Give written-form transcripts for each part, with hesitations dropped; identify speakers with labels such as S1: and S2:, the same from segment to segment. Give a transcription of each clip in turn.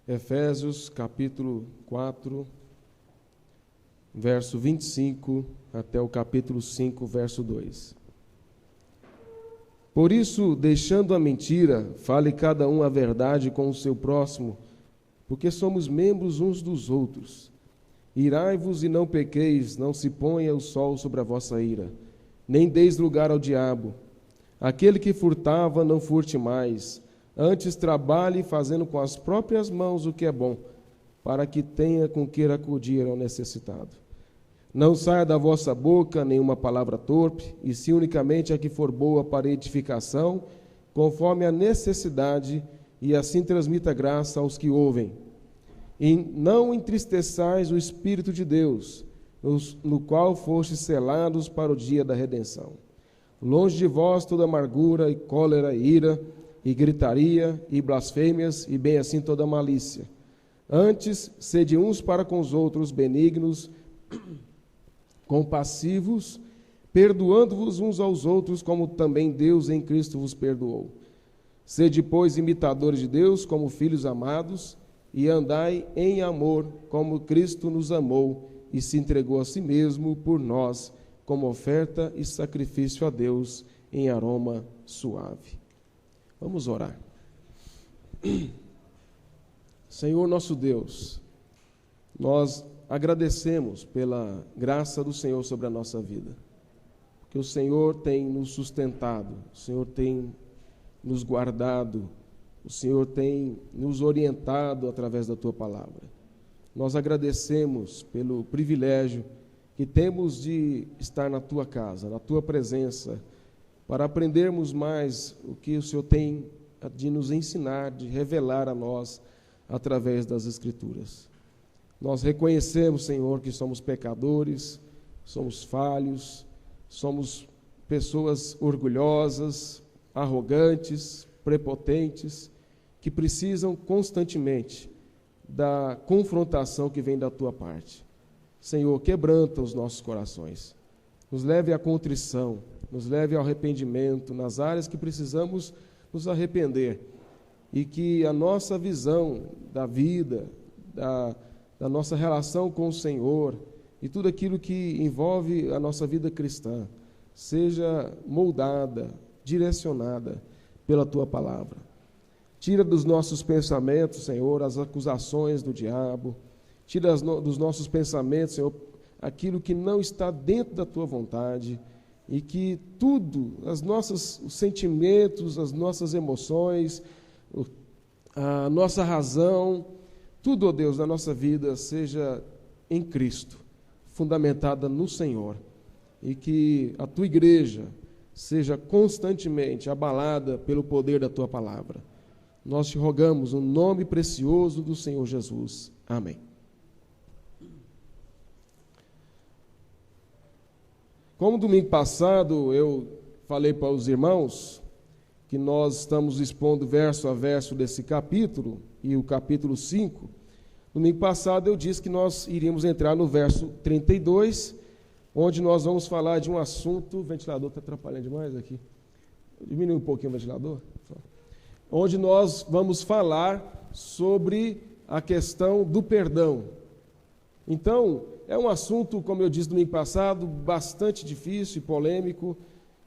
S1: Efésios capítulo 4, verso 25 até o capítulo 5, verso 2. Por isso, deixando a mentira, fale cada um a verdade com o seu próximo, porque somos membros uns dos outros. Irai-vos e não pequeis, não se ponha o sol sobre a vossa ira, nem deis lugar ao diabo. Aquele que furtava, não furte mais, antes trabalhe fazendo com as próprias mãos o que é bom, para que tenha com que acudir ao necessitado. Não saia da vossa boca nenhuma palavra torpe, e se unicamente a que for boa para edificação, conforme a necessidade, e assim transmita graça aos que ouvem. E não entristeçais o Espírito de Deus, no qual fostes selados para o dia da redenção. Longe de vós toda amargura, e cólera, e ira, e gritaria, e blasfêmias, e bem assim toda malícia. Antes, sede uns para com os outros benignos, compassivos, perdoando-vos uns aos outros, como também Deus em Cristo vos perdoou. Sede, pois, imitadores de Deus, como filhos amados, e andai em amor, como Cristo nos amou e se entregou a si mesmo por nós, como oferta e sacrifício a Deus em aroma suave. Vamos orar. Senhor nosso Deus, nós agradecemos pela graça do Senhor sobre a nossa vida, porque o Senhor tem nos sustentado, o Senhor tem nos guardado, o Senhor tem nos orientado através da Tua palavra. Nós agradecemos pelo privilégio que temos de estar na Tua casa, na Tua presença, para aprendermos mais o que o Senhor tem de nos ensinar, de revelar a nós através das Escrituras. Nós reconhecemos, Senhor, que somos pecadores, somos falhos, somos pessoas orgulhosas, arrogantes, prepotentes, que precisam constantemente da confrontação que vem da Tua parte. Senhor, quebranta os nossos corações, nos leve à contrição, nos leve ao arrependimento nas áreas que precisamos nos arrepender, e que a nossa visão da vida, da nossa relação com o Senhor e tudo aquilo que envolve a nossa vida cristã seja moldada, direcionada pela Tua palavra. Tira dos nossos pensamentos, Senhor, as acusações do diabo. Tira dos nossos pensamentos, Senhor, aquilo que não está dentro da Tua vontade, e que tudo, os sentimentos, as nossas emoções, a nossa razão, tudo, ó Deus, na nossa vida seja em Cristo, fundamentada no Senhor, e que a Tua igreja seja constantemente abalada pelo poder da Tua palavra. Nós te rogamos no nome precioso do Senhor Jesus. Amém. Como domingo passado eu falei para os irmãos que nós estamos expondo verso a verso desse capítulo, e o capítulo 5, domingo passado eu disse que nós iríamos entrar no verso 32, onde nós vamos falar de um assunto. O ventilador está atrapalhando demais aqui. Diminui um pouquinho o ventilador. Onde nós vamos falar sobre a questão do perdão. Então, é um assunto, como eu disse domingo passado, bastante difícil e polêmico,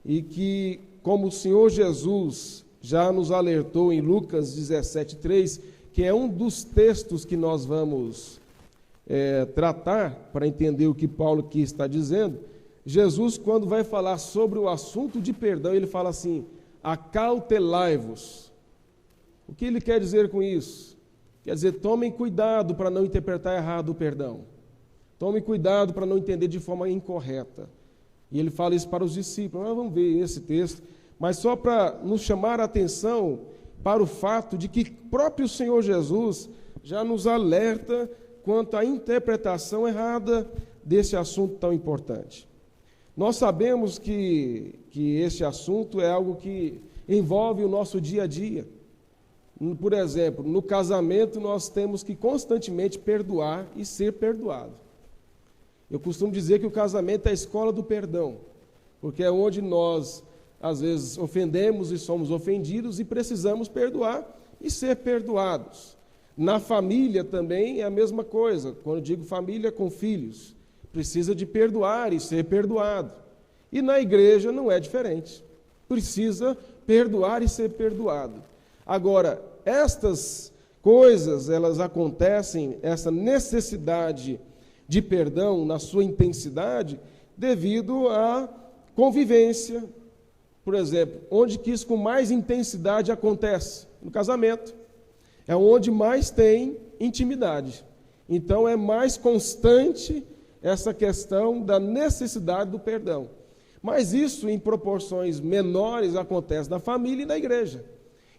S1: e que, como o Senhor Jesus já nos alertou em Lucas 17:3, que é um dos textos que nós vamos tratar para entender o que Paulo aqui está dizendo. Jesus, quando vai falar sobre o assunto de perdão, ele fala assim: acautelai-vos. O que ele quer dizer com isso? Quer dizer, tomem cuidado para não interpretar errado o perdão. Tomem cuidado para não entender de forma incorreta. E ele fala isso para os discípulos. Nós vamos ver esse texto, mas só para nos chamar a atenção para o fato de que próprio Senhor Jesus já nos alerta quanto à interpretação errada desse assunto tão importante. Nós sabemos que esse assunto é algo que envolve o nosso dia a dia. Por exemplo, no casamento nós temos que constantemente perdoar e ser perdoado. Eu costumo dizer que o casamento é a escola do perdão, porque é onde nós, às vezes, ofendemos e somos ofendidos e precisamos perdoar e ser perdoados. Na família também é a mesma coisa. Quando eu digo família com filhos, precisa de perdoar e ser perdoado. E na igreja não é diferente. Precisa perdoar e ser perdoado. Agora, estas coisas, elas acontecem, essa necessidade de perdão na sua intensidade, devido à convivência. Por exemplo, onde que isso com mais intensidade acontece? No casamento. É onde mais tem intimidade. Então é mais constante essa questão da necessidade do perdão. Mas isso em proporções menores acontece na família e na igreja.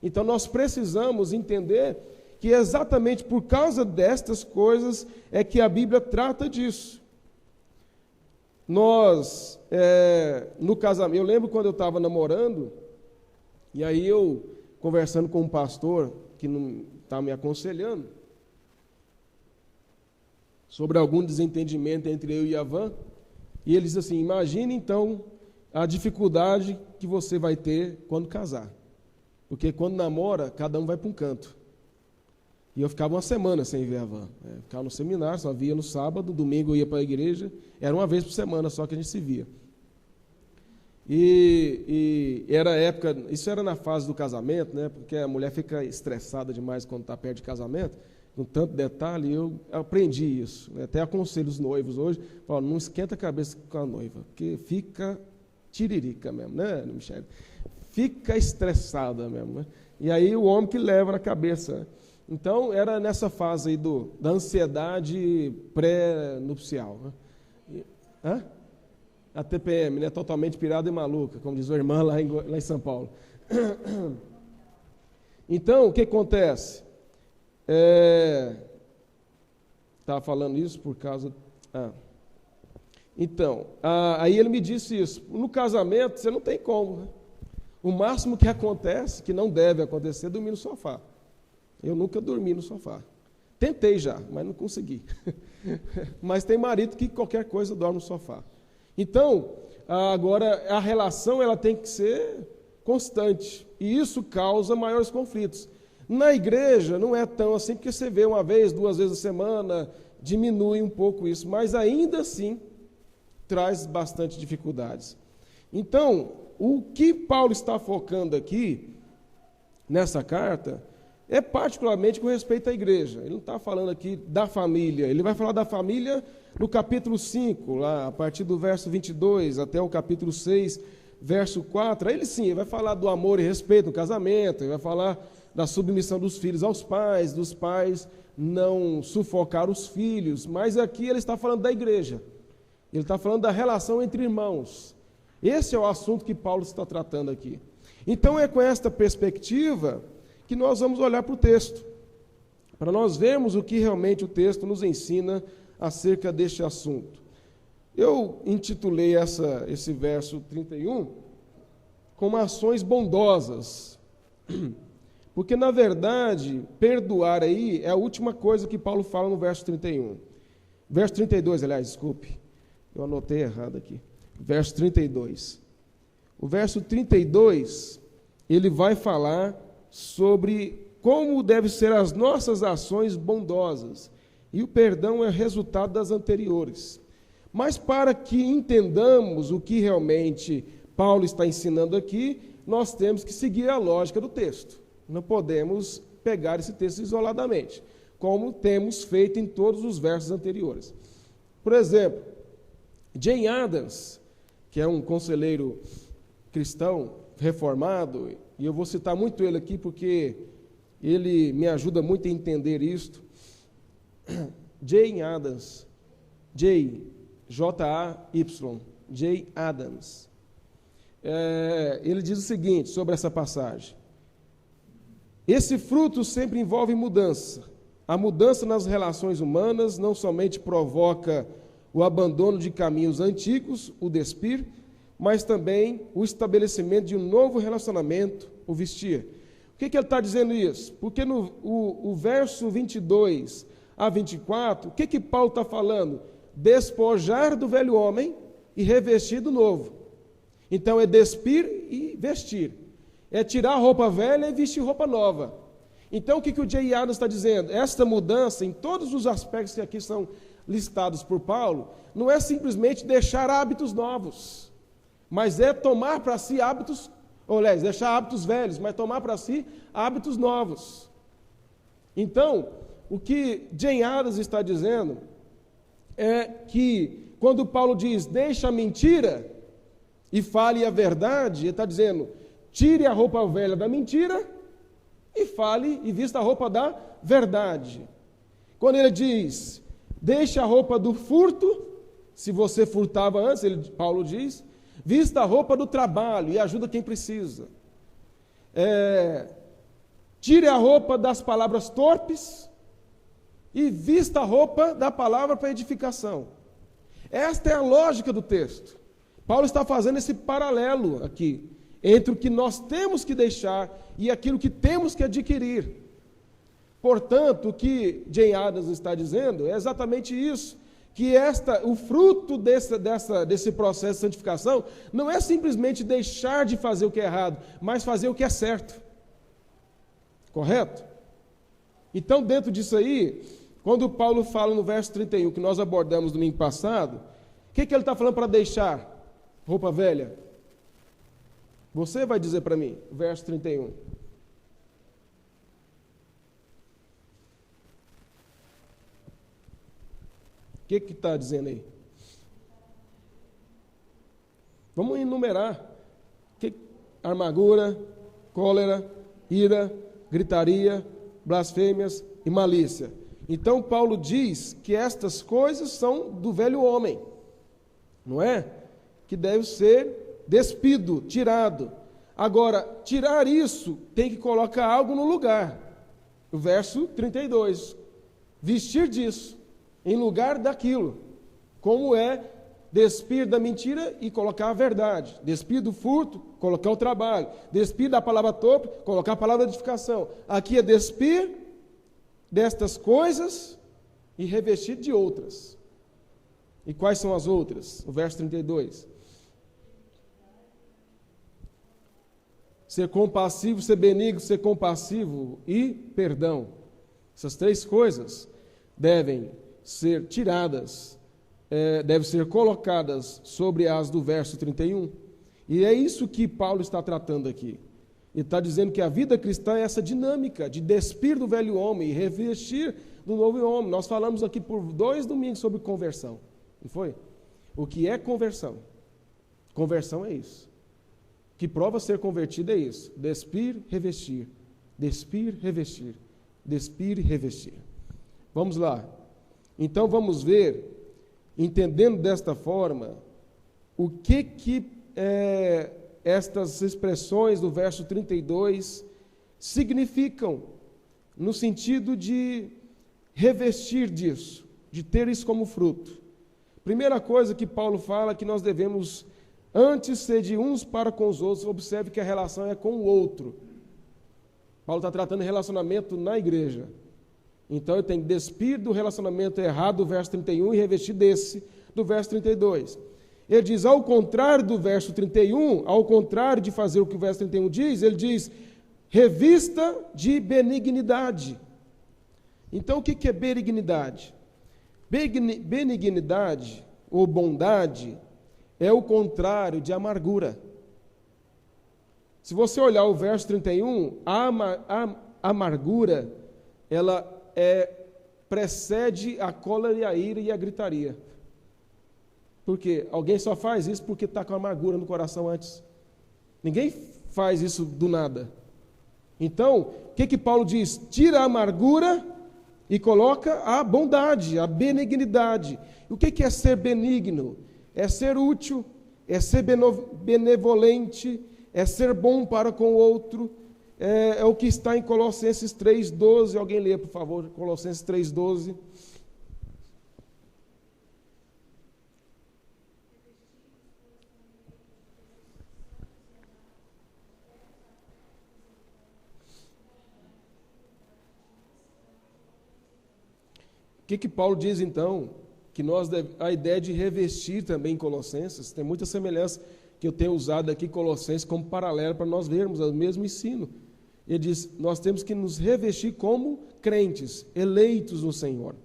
S1: Então nós precisamos entender que exatamente por causa destas coisas é que a Bíblia trata disso. Nós, no casamento, eu lembro quando eu estava namorando, e aí eu, conversando com um pastor que não estava me aconselhando, sobre algum desentendimento entre eu e a Van, e ele disse assim, imagine então a dificuldade que você vai ter quando casar, porque quando namora, cada um vai para um canto. E eu ficava uma semana sem ver a Van. Ficava no seminário, só via no sábado, domingo eu ia para a igreja, era uma vez por semana só que a gente se via. E era época, isso era na fase do casamento, né? Porque a mulher fica estressada demais quando está perto de casamento, com tanto detalhe, eu aprendi isso. Até aconselho os noivos hoje, falo, não esquenta a cabeça com a noiva, porque fica tiririca mesmo, né, Michele? Fica estressada mesmo, né? E aí o homem que leva na cabeça, né? Então, era nessa fase aí da ansiedade pré-nupcial. Né? A TPM, né? Totalmente pirada e maluca, como diz a irmã lá em São Paulo. Então, o que acontece? Estava falando isso por causa... Então, aí ele me disse isso. No casamento, você não tem como. Né? O máximo que acontece, que não deve acontecer, é dormir no sofá. Eu nunca dormi no sofá. Tentei já, mas não consegui. Mas tem marido que qualquer coisa dorme no sofá. Então, agora, a relação ela tem que ser constante. E isso causa maiores conflitos. Na igreja não é tão assim, porque você vê uma vez, 2 vezes a semana, diminui um pouco isso. Mas ainda assim, traz bastante dificuldades. Então, o que Paulo está focando aqui, nessa carta... é particularmente com respeito à igreja. Ele não está falando aqui da família. Ele vai falar da família no capítulo 5, lá, a partir do verso 22 até o capítulo 6, verso 4. Aí ele vai falar do amor e respeito no casamento, ele vai falar da submissão dos filhos aos pais, dos pais não sufocar os filhos. Mas aqui ele está falando da igreja. Ele está falando da relação entre irmãos. Esse é o assunto que Paulo está tratando aqui. Então é com esta perspectiva que nós vamos olhar para o texto, para nós vermos o que realmente o texto nos ensina acerca deste assunto. Eu intitulei esse verso 31 como ações bondosas, porque, na verdade, perdoar aí é a última coisa que Paulo fala no verso 31. Verso 32, aliás, desculpe, eu anotei errado aqui. Verso 32. O verso 32, ele vai falar sobre como devem ser as nossas ações bondosas. E o perdão é resultado das anteriores. Mas para que entendamos o que realmente Paulo está ensinando aqui, nós temos que seguir a lógica do texto. Não podemos pegar esse texto isoladamente, como temos feito em todos os versos anteriores. Por exemplo, Jane Addams, que é um conselheiro cristão reformado, e eu vou citar muito ele aqui porque ele me ajuda muito a entender isto. Jane Addams, J-A-Y, Jane Addams. Ele diz o seguinte sobre essa passagem: esse fruto sempre envolve mudança. A mudança nas relações humanas não somente provoca o abandono de caminhos antigos, o despir, mas também o estabelecimento de um novo relacionamento, o vestir. Por que ele está dizendo isso? Porque o verso 22 a 24, o que Paulo está falando? Despojar do velho homem e revestir do novo. Então é despir e vestir. É tirar a roupa velha e vestir roupa nova. Então, o que o J. Adams está dizendo? Esta mudança, em todos os aspectos que aqui são listados por Paulo, não é simplesmente deixar hábitos novos, mas é tomar para si hábitos, ou aliás, deixar hábitos velhos, mas tomar para si hábitos novos. Então, o que J. Adams está dizendo é que, quando Paulo diz, deixa a mentira e fale a verdade, ele está dizendo, tire a roupa velha da mentira e fale e vista a roupa da verdade. Quando ele diz, deixe a roupa do furto, se você furtava antes, Paulo diz, vista a roupa do trabalho e ajuda quem precisa. Tire a roupa das palavras torpes e vista a roupa da palavra para edificação. Esta é a lógica do texto. Paulo está fazendo esse paralelo aqui, entre o que nós temos que deixar e aquilo que temos que adquirir. Portanto, o que J. Adams está dizendo é exatamente isso, que o fruto desse processo de santificação não é simplesmente deixar de fazer o que é errado, mas fazer o que é certo. Correto? Então, dentro disso aí, quando Paulo fala no verso 31, que nós abordamos no domingo passado, o que ele está falando para deixar? Roupa velha. Você vai dizer para mim, verso 31. O que está dizendo aí? Vamos enumerar. Amargura, cólera, ira, gritaria, blasfêmias e malícia. Então Paulo diz que estas coisas são do velho homem, não é? Que deve ser despido, tirado. Agora, tirar isso tem que colocar algo no lugar. O verso 32. Vestir disso, em lugar daquilo. Como é despir da mentira e colocar a verdade. Despir do furto, colocar o trabalho. Despir da palavra torpe, colocar a palavra de edificação. Aqui é despir destas coisas e revestir de outras. E quais são as outras? O verso 32. Ser compassivo, ser benigno, ser compassivo e perdão. Essas três coisas devem ser tiradas, devem ser colocadas sobre as do verso 31. E é isso que Paulo está tratando aqui. Ele está dizendo que a vida cristã é essa dinâmica de despir do velho homem e revestir do novo homem. Nós falamos aqui por 2 domingos sobre conversão, não foi? O que é conversão? Conversão é isso. O que prova ser convertido é isso. Despir, revestir. Despir, revestir. Despir e revestir. Vamos lá. Então vamos ver, entendendo desta forma, o que estas expressões do verso 32 significam, no sentido de revestir disso, de ter isso como fruto. Primeira coisa que Paulo fala é que nós devemos, antes ser de uns para com os outros, observe que a relação é com o outro. Paulo está tratando de relacionamento na igreja. Então eu tenho que despir do relacionamento errado do verso 31 e revestir desse do verso 32. Ele diz, ao contrário do verso 31, ao contrário de fazer o que o verso 31 diz, ele diz, revista de benignidade. Então, o que é benignidade? Benignidade, ou bondade, é o contrário de amargura. Se você olhar o verso 31, a amargura, ela precede a cólera e a ira e a gritaria. Por quê? Alguém só faz isso porque está com amargura no coração antes. Ninguém faz isso do nada. Então, o que Paulo diz? Tira a amargura e coloca a bondade, a benignidade. O que é ser benigno? É ser útil, é ser benevolente, é ser bom para com o outro. É o que está em Colossenses 3,12. Alguém lê, por favor, Colossenses 3,12. O que Paulo diz, então? Que a ideia de revestir também em Colossenses, tem muita semelhança que eu tenho usado aqui Colossenses como paralelo para nós vermos o mesmo ensino. Ele diz, nós temos que nos revestir como crentes, eleitos no Senhor.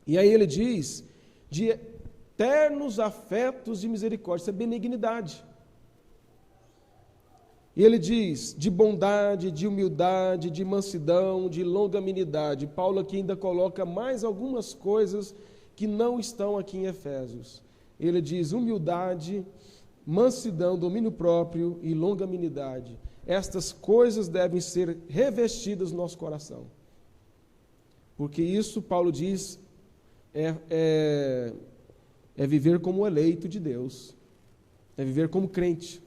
S1: E aí ele diz, de eternos afetos de misericórdia, isso é benignidade. E ele diz, de bondade, de humildade, de mansidão, de longanimidade. Paulo aqui ainda coloca mais algumas coisas que não estão aqui em Efésios. Ele diz humildade, mansidão, domínio próprio e longanimidade. Estas coisas devem ser revestidas no nosso coração. Porque isso, Paulo diz, é viver como eleito de Deus. É viver como crente.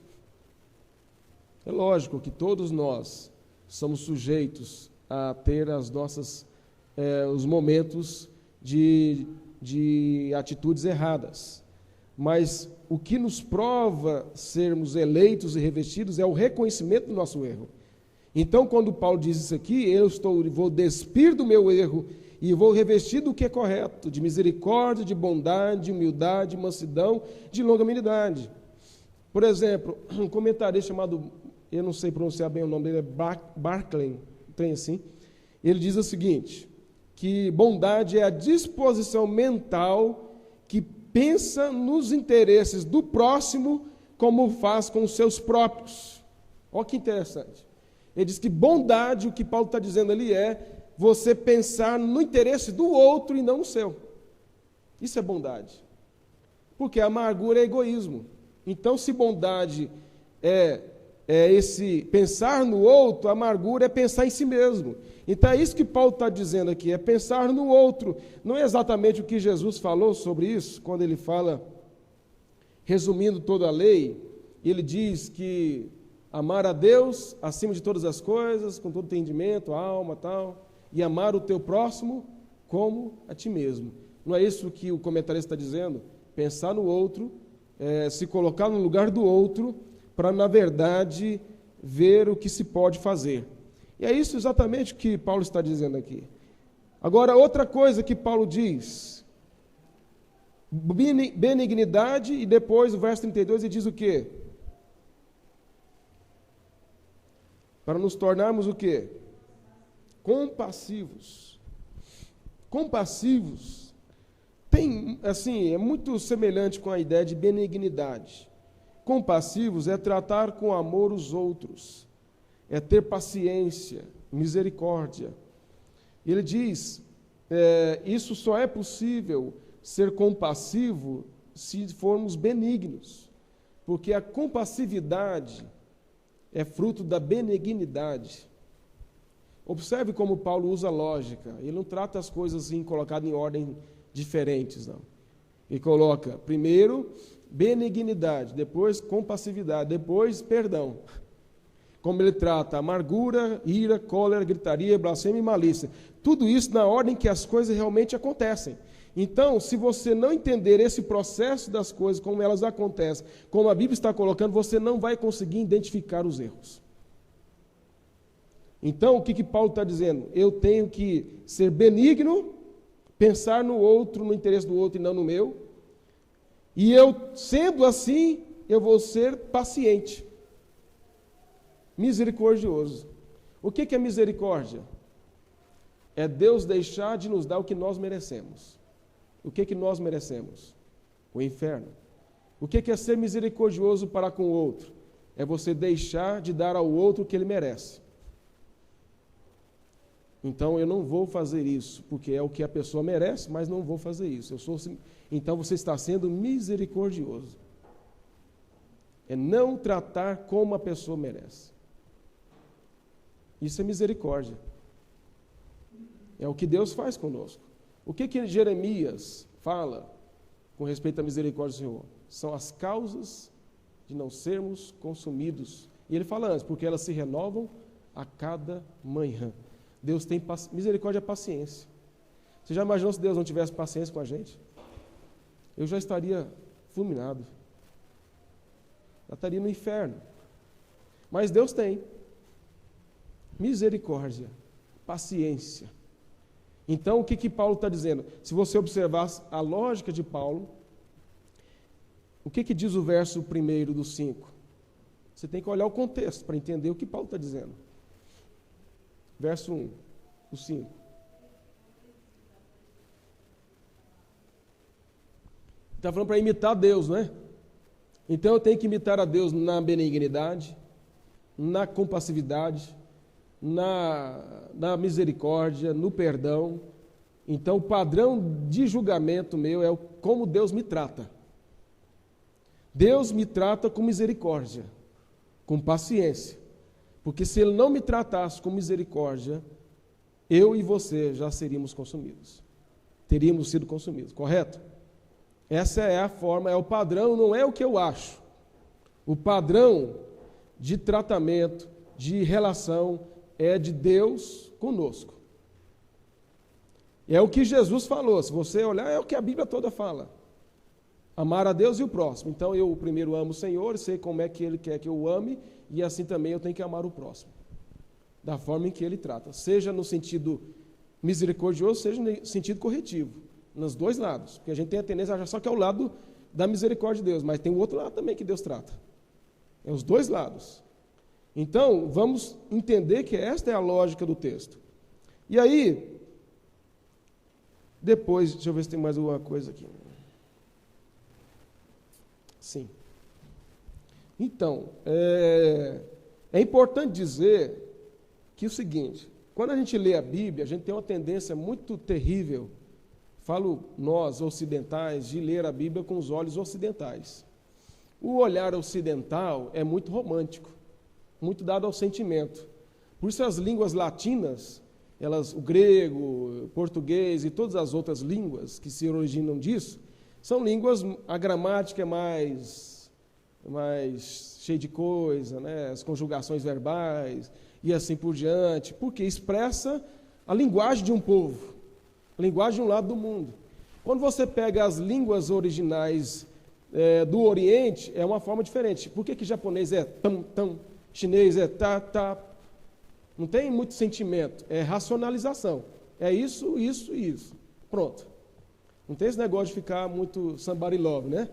S1: É lógico que todos nós somos sujeitos a ter os momentos de atitudes erradas. Mas o que nos prova sermos eleitos e revestidos é o reconhecimento do nosso erro. Então, quando Paulo diz isso aqui, vou despir do meu erro e vou revestir do que é correto, de misericórdia, de bondade, de humildade, de mansidão, de longanimidade. Por exemplo, um comentarista chamado, eu não sei pronunciar bem o nome dele, é Barclay, tem assim. Ele diz o seguinte, que bondade é a disposição mental que pensa nos interesses do próximo como faz com os seus próprios. Olha que interessante. Ele diz que bondade, o que Paulo está dizendo ali é você pensar no interesse do outro e não no seu. Isso é bondade. Porque a amargura é egoísmo. Então, se bondade é esse pensar no outro, a amargura é pensar em si mesmo. Então é isso que Paulo está dizendo aqui, é pensar no outro. Não é exatamente o que Jesus falou sobre isso, quando ele fala, resumindo toda a lei, ele diz que amar a Deus acima de todas as coisas, com todo entendimento, alma, tal, e amar o teu próximo como a ti mesmo. Não é isso que o comentarista está dizendo? Pensar no outro, se colocar no lugar do outro, para, na verdade, ver o que se pode fazer. E é isso exatamente o que Paulo está dizendo aqui. Agora, outra coisa que Paulo diz, benignidade, e depois, o verso 32, ele diz o quê? Para nos tornarmos o quê? Compassivos. Compassivos. Tem, assim, é muito semelhante com a ideia de benignidade. Compassivos é tratar com amor os outros, é ter paciência, misericórdia. Ele diz, isso só é possível ser compassivo se formos benignos, porque a compassividade é fruto da benignidade. Observe como Paulo usa lógica, ele não trata as coisas assim, colocadas em ordem diferentes, não. Ele coloca, primeiro, benignidade, depois compassividade, depois perdão. Como ele trata amargura, ira, cólera, gritaria, blasfêmia e malícia. Tudo isso na ordem que as coisas realmente acontecem. Então, se você não entender esse processo das coisas, como elas acontecem, como a Bíblia está colocando, você não vai conseguir identificar os erros. Então, o que Paulo está dizendo? Eu tenho que ser benigno, pensar no outro, no interesse do outro e não no meu. E eu, sendo assim, eu vou ser paciente, misericordioso. O que é misericórdia? É Deus deixar de nos dar o que nós merecemos. O que nós merecemos? O inferno. O que é ser misericordioso para com o outro? É você deixar de dar ao outro o que ele merece. Então, eu não vou fazer isso, porque é o que a pessoa merece, mas não vou fazer isso. Então, você está sendo misericordioso. É não tratar como a pessoa merece. Isso é misericórdia. É o que Deus faz conosco. O que Jeremias fala com respeito à misericórdia do Senhor? São as causas de não sermos consumidos. E ele fala antes, porque elas se renovam a cada manhã. Deus tem misericórdia e paciência. Você já imaginou se Deus não tivesse paciência com a gente? Eu já estaria fulminado. Já estaria no inferno. Mas Deus tem misericórdia, paciência. Então, o que Paulo está dizendo? Se você observar a lógica de Paulo, o que diz o verso 1 do 5? Você tem que olhar o contexto para entender o que Paulo está dizendo. verso 1, o 5. Está falando para imitar Deus, não é? Então eu tenho que imitar a Deus na benignidade, na compassividade, na misericórdia, no perdão. Então o padrão de julgamento meu é como Deus me trata. Deus me trata com misericórdia, com paciência. Porque se Ele não me tratasse com misericórdia, eu e você já seríamos consumidos. Teríamos sido consumidos, correto? Essa é a forma, é o padrão, não é o que eu acho. O padrão de tratamento, de relação, é de Deus conosco. É o que Jesus falou, se você olhar, é o que a Bíblia toda fala. Amar a Deus e o próximo. Então eu primeiro amo o Senhor, sei como é que Ele quer que eu o ame, e assim também eu tenho que amar o próximo. Da forma em que Ele trata. Seja no sentido misericordioso, seja no sentido corretivo. Nos dois lados, porque a gente tem a tendência a achar só que é o lado da misericórdia de Deus, mas tem o outro lado também que Deus trata. É os dois lados. Então, vamos entender que esta é a lógica do texto. E aí, depois, deixa eu ver se tem mais alguma coisa aqui. Sim. Então, é importante dizer que é o seguinte, quando a gente lê a Bíblia, a gente tem uma tendência muito terrível, falo nós, ocidentais, de ler a Bíblia com os olhos ocidentais. O olhar ocidental é muito romântico, muito dado ao sentimento. Por isso as línguas latinas, o grego, o português e todas as outras línguas que se originam disso, são línguas, a gramática é mais cheia de coisa, né? As conjugações verbais e assim por diante, porque expressa a linguagem de um povo. Linguagem de um lado do mundo. Quando você pega as línguas originais do Oriente, é uma forma diferente. Por que japonês é tam, tam, chinês é tá, tá? Não tem muito sentimento, é racionalização. É isso, isso e isso. Pronto. Não tem esse negócio de ficar muito somebody love, né?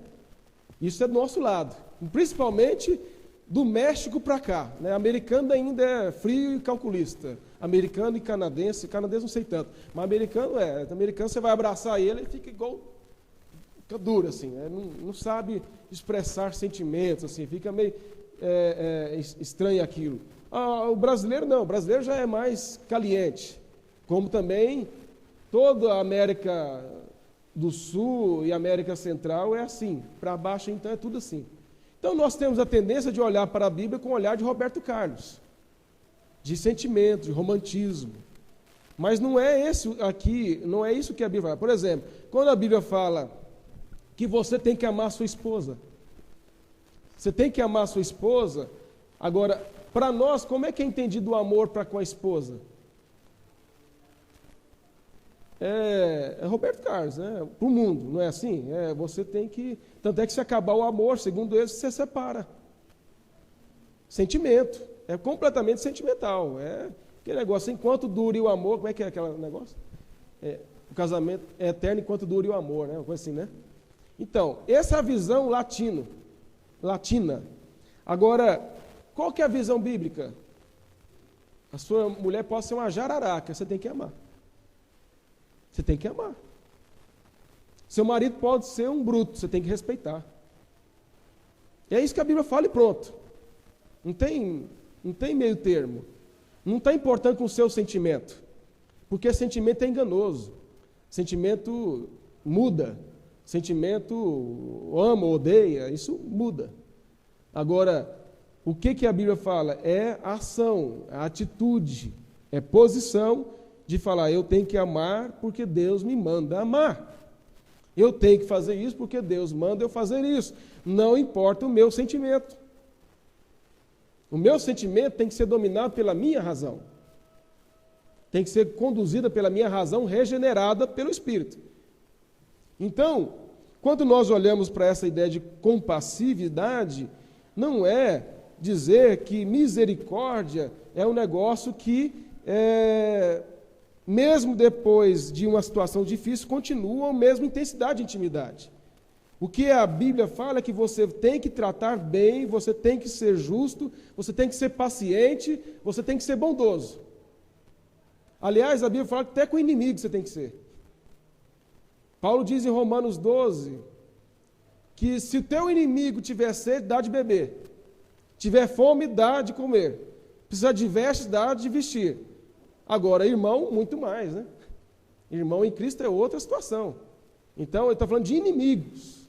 S1: Isso é do nosso lado. Principalmente do México para cá. Né? Americano ainda é frio e calculista. Americano e canadense não sei tanto, mas americano você vai abraçar ele fica igual, fica duro assim, né? Não sabe expressar sentimentos, assim, fica meio estranho aquilo. O brasileiro não, o brasileiro já é mais caliente, como também toda a América do Sul e América Central é assim, para baixo então é tudo assim. Então nós temos a tendência de olhar para a Bíblia com o olhar de Roberto Carlos, de sentimento, de romantismo. Mas não é isso que a Bíblia fala. Por exemplo, quando a Bíblia fala que você tem que amar a sua esposa, você tem que amar a sua esposa, agora, para nós, como é que é entendido o amor para com a esposa? É Roberto Carlos, né? Para o mundo, não é assim? Você tem que... Tanto é que se acabar o amor, segundo eles, você separa. Sentimento. É completamente sentimental. É aquele negócio, enquanto dure o amor, como é que é aquele negócio? O casamento é eterno enquanto dure o amor, né? Uma coisa assim, né? Então, essa é a visão latina. Agora, qual que é a visão bíblica? A sua mulher pode ser uma jararaca, você tem que amar. Você tem que amar. Seu marido pode ser um bruto, você tem que respeitar. É isso que a Bíblia fala e pronto. Não tem meio termo. Não está importando com o seu sentimento. Porque sentimento é enganoso. Sentimento muda. Sentimento ama, odeia, isso muda. Agora, o que a Bíblia fala? É ação, é atitude, é posição de falar, eu tenho que amar porque Deus me manda amar. Eu tenho que fazer isso porque Deus manda eu fazer isso. Não importa o meu sentimento. O meu sentimento tem que ser dominado pela minha razão. Tem que ser conduzida pela minha razão regenerada pelo Espírito. Então, quando nós olhamos para essa ideia de compassividade, não é dizer que misericórdia é um negócio que, mesmo depois de uma situação difícil, continua a mesma intensidade de intimidade. O que a Bíblia fala é que você tem que tratar bem, você tem que ser justo, você tem que ser paciente, você tem que ser bondoso. Aliás, a Bíblia fala que até com o inimigo você tem que ser. Paulo diz em Romanos 12 que se o teu inimigo tiver sede, dá de beber. Tiver fome, dá de comer. Precisa de vestes, dá de vestir. Agora, irmão, muito mais, né? Irmão em Cristo é outra situação. Então, ele está falando de inimigos.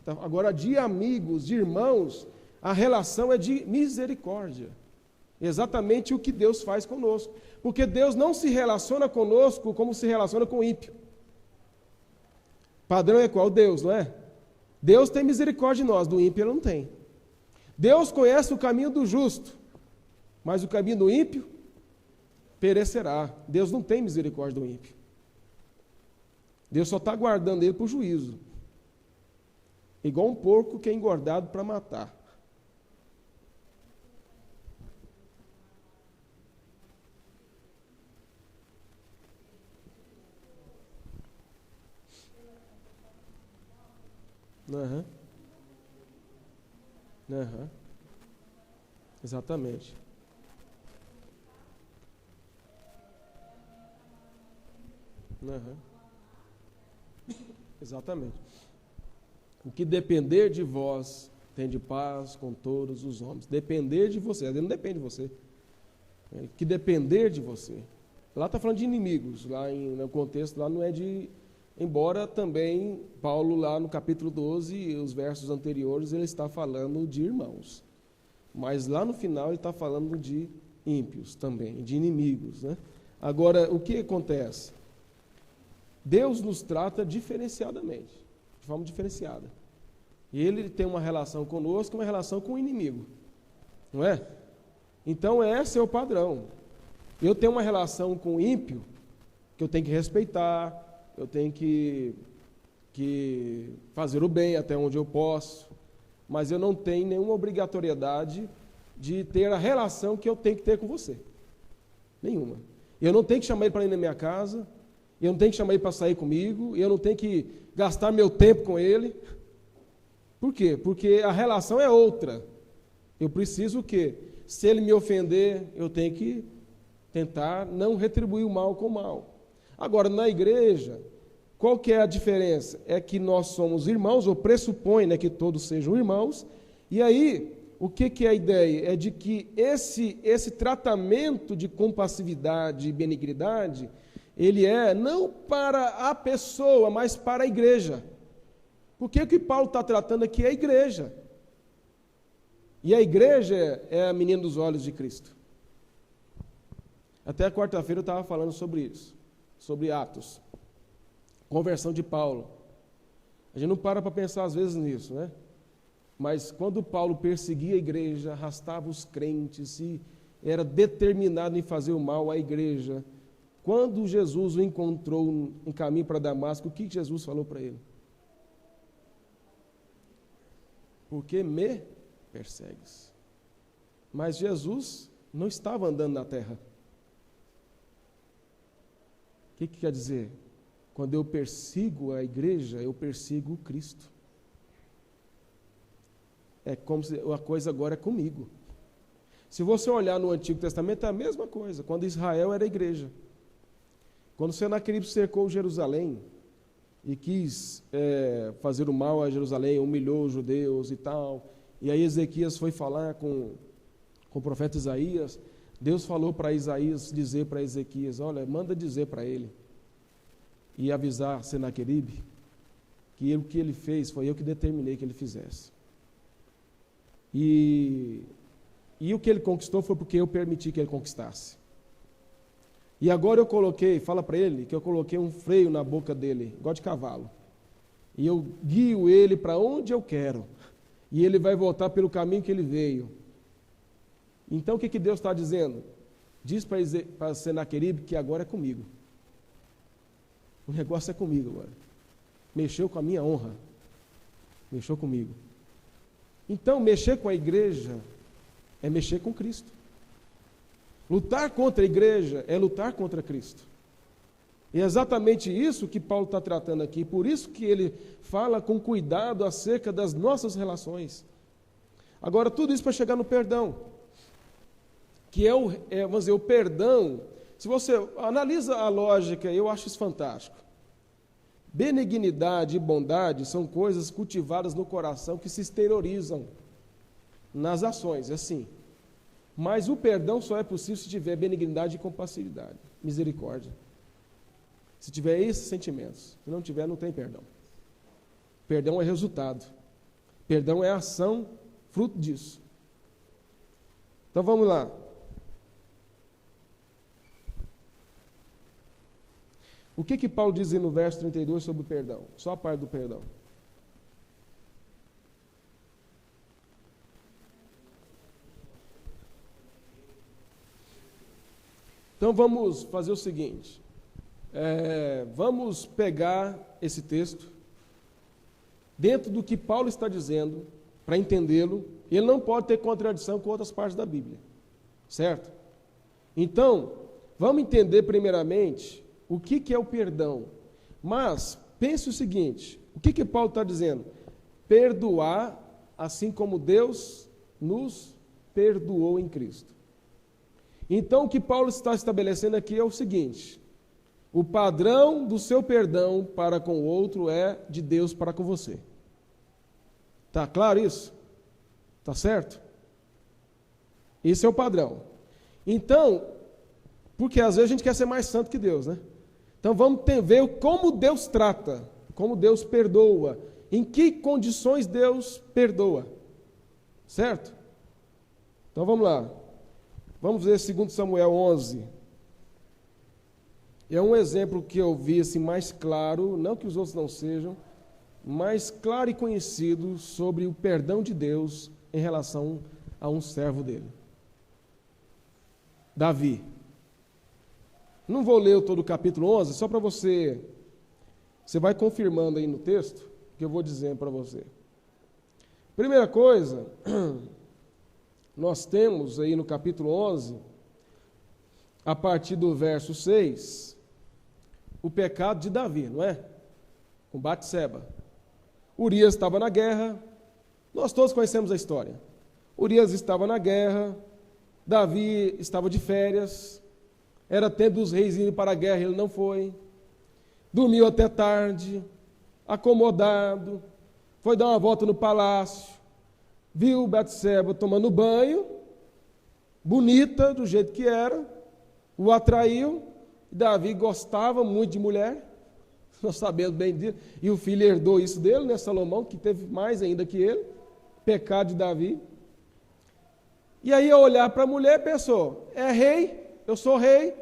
S1: Agora, de amigos, de irmãos, a relação é de misericórdia. Exatamente o que Deus faz conosco. Porque Deus não se relaciona conosco como se relaciona com o ímpio. Padrão é qual? Deus, não é? Deus tem misericórdia de nós, do ímpio ele não tem. Deus conhece o caminho do justo, mas o caminho do ímpio perecerá. Deus não tem misericórdia do ímpio. Deus só está guardando ele para o juízo. Igual um porco que é engordado para matar. Uhum. Uhum. Exatamente. Uhum. Exatamente. O que depender de vós, tem de paz com todos os homens. Depender de você, ele não depende de você. O que depender de você. Lá está falando de inimigos, lá no contexto, lá não é de... Embora também, Paulo lá no capítulo 12, os versos anteriores, ele está falando de irmãos. Mas lá no final ele está falando de ímpios também, de inimigos, né? Agora, o que acontece? Deus nos trata diferenciadamente, de forma diferenciada. E ele tem uma relação conosco, uma relação com o inimigo, não é? Então, esse é o padrão. Eu tenho uma relação com o ímpio que eu tenho que respeitar, eu tenho que fazer o bem até onde eu posso, mas eu não tenho nenhuma obrigatoriedade de ter a relação que eu tenho que ter com você. Nenhuma. Eu não tenho que chamar ele para ir na minha casa, eu não tenho que chamar ele para sair comigo, eu não tenho que gastar meu tempo com ele. Por quê? Porque a relação é outra. Eu preciso o quê? Se ele me ofender, eu tenho que tentar não retribuir o mal com o mal. Agora, na igreja, qual que é a diferença? É que nós somos irmãos, ou pressupõe, né, que todos sejam irmãos, e aí, o que é a ideia? É de que esse tratamento de compassividade e benignidade, ele é não para a pessoa, mas para a igreja. Porque o que Paulo está tratando aqui é a igreja. E a igreja é a menina dos olhos de Cristo. Até a quarta-feira eu estava falando sobre isso. Sobre Atos, conversão de Paulo. A gente não para pensar às vezes nisso, né? Mas quando Paulo perseguia a igreja, arrastava os crentes e era determinado em fazer o mal à igreja, quando Jesus o encontrou em caminho para Damasco, o que Jesus falou para ele? Porque me persegues. Mas Jesus não estava andando na terra. O que quer dizer? Quando eu persigo a igreja, eu persigo Cristo. É como se a coisa agora é comigo. Se você olhar no Antigo Testamento, é a mesma coisa. Quando Israel era a igreja. Quando Senaqueribe cercou Jerusalém e quis fazer o mal a Jerusalém, humilhou os judeus e tal, e aí Ezequias foi falar com o profeta Isaías. Deus falou para Isaías dizer para Ezequias, olha, manda dizer para ele e avisar Senaqueribe que o que ele fez foi eu que determinei que ele fizesse. E o que ele conquistou foi porque eu permiti que ele conquistasse. E agora eu coloquei, fala para ele que eu coloquei um freio na boca dele, igual de cavalo. E eu guio ele para onde eu quero. E ele vai voltar pelo caminho que ele veio. Então o que Deus está dizendo? Diz para Senaqueribe que agora é comigo. O negócio é comigo agora. Mexeu com a minha honra. Mexeu comigo. Então, mexer com a igreja é mexer com Cristo. Lutar contra a igreja é lutar contra Cristo. E é exatamente isso que Paulo está tratando aqui. Por isso que ele fala com cuidado acerca das nossas relações. Agora, tudo isso para chegar no perdão. Que vamos dizer, o perdão se você analisa a lógica, eu acho isso fantástico. Benignidade e bondade são coisas cultivadas no coração que se exteriorizam nas ações, é assim. Mas o perdão só é possível se tiver benignidade e compassividade, misericórdia. Se tiver esses sentimentos, se não tiver, não tem perdão. Perdão é resultado. Perdão é ação, fruto disso. Então vamos lá. O que Paulo diz no verso 32 sobre o perdão? Só a parte do perdão. Então vamos fazer o seguinte. Vamos pegar esse texto, dentro do que Paulo está dizendo, para entendê-lo. Ele não pode ter contradição com outras partes da Bíblia. Certo? Então, vamos entender primeiramente o que é o perdão. Mas, pense o seguinte, o que Paulo está dizendo? Perdoar assim como Deus nos perdoou em Cristo. Então, o que Paulo está estabelecendo aqui é o seguinte: o padrão do seu perdão para com o outro é de Deus para com você. Está claro isso? Está certo? Esse é o padrão. Então, porque às vezes a gente quer ser mais santo que Deus, né? Então vamos ver como Deus trata, como Deus perdoa, em que condições Deus perdoa. Certo? Então vamos lá. Vamos ver 2 Samuel 11. É um exemplo que eu vi assim, mais claro, não que os outros não sejam, mais claro e conhecido sobre o perdão de Deus em relação a um servo dele. Davi. Não vou ler todo o capítulo 11, só para você vai confirmando aí no texto, que eu vou dizendo para você. Primeira coisa, nós temos aí no capítulo 11, a partir do verso 6, o pecado de Davi, não é? Com Batseba. Urias estava na guerra, nós todos conhecemos a história. Urias estava na guerra, Davi estava de férias, era tempo dos reis irem para a guerra, ele não foi. Dormiu até tarde, acomodado, foi dar uma volta no palácio, viu Batseba tomando banho, bonita do jeito que era, o atraiu. Davi gostava muito de mulher, nós sabemos bem disso, e o filho herdou isso dele, né, Salomão, que teve mais ainda que ele, pecado de Davi. E aí, ao olhar para a mulher, pensou: é rei, eu sou rei,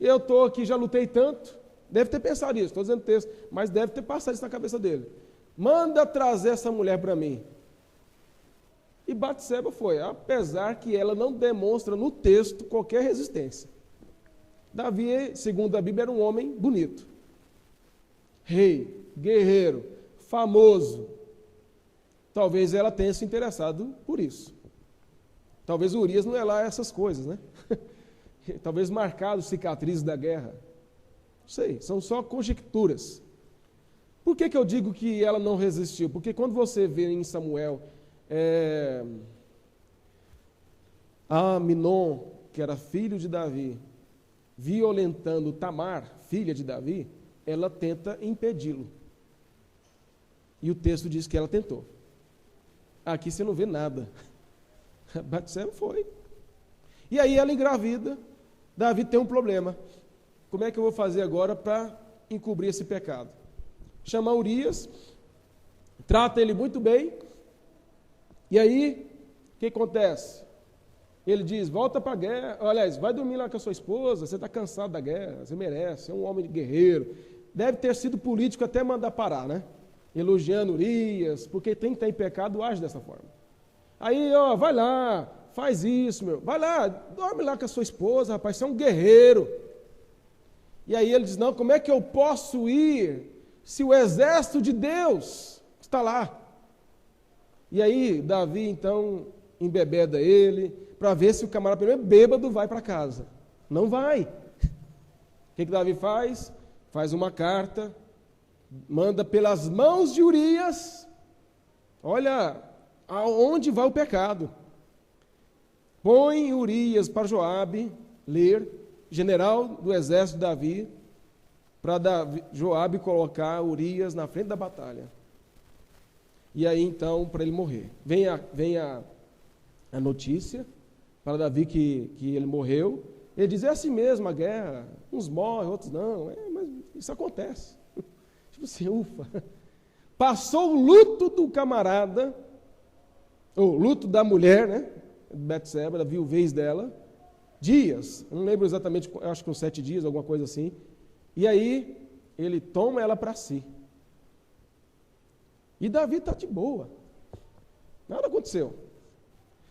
S1: eu estou aqui, já lutei tanto. Deve ter pensado isso, estou dizendo texto, mas deve ter passado isso na cabeça dele. Manda trazer essa mulher para mim. E Batseba foi, apesar que ela não demonstra no texto qualquer resistência. Davi, segundo a Bíblia, era um homem bonito. Rei, guerreiro, famoso. Talvez ela tenha se interessado por isso. Talvez Urias não é lá essas coisas, né? Talvez marcado cicatrizes da guerra. Não sei, são só conjecturas. Por que eu digo que ela não resistiu? Porque quando você vê em Samuel Aminon, que era filho de Davi, violentando Tamar, filha de Davi, ela tenta impedi-lo. E o texto diz que ela tentou. Aqui você não vê nada. Batseba foi. E aí ela engravida. Davi tem um problema. Como é que eu vou fazer agora para encobrir esse pecado? Chama Urias, trata ele muito bem. E aí, o que acontece? Ele diz: volta para a guerra. Aliás, vai dormir lá com a sua esposa. Você está cansado da guerra, você merece. É um homem guerreiro. Deve ter sido político até mandar parar, né? Elogiando Urias, porque quem está em pecado age dessa forma. Aí, vai lá, faz isso, meu. Vai lá, dorme lá com a sua esposa, rapaz, você é um guerreiro. E aí ele diz: não, como é que eu posso ir se o exército de Deus está lá? E aí Davi, então, embebeda ele, para ver se o camarada primeiro bêbado vai para casa. Não vai. O que Davi faz? Faz uma carta, manda pelas mãos de Urias. Olha aonde vai o pecado. Põe Urias para Joabe ler, general do exército de Davi, para Joabe colocar Urias na frente da batalha. E aí, então, para ele morrer. Vem a notícia para Davi que ele morreu. Ele diz, é assim mesmo a guerra. Uns morrem, outros não. Mas isso acontece. Tipo assim, ufa. Passou o luto do camarada, o luto da mulher, né? Betseba, da viuvez dela. Dias, não lembro exatamente, acho que uns 7 dias, alguma coisa assim. E aí, ele toma ela para si. E Davi está de boa. Nada aconteceu.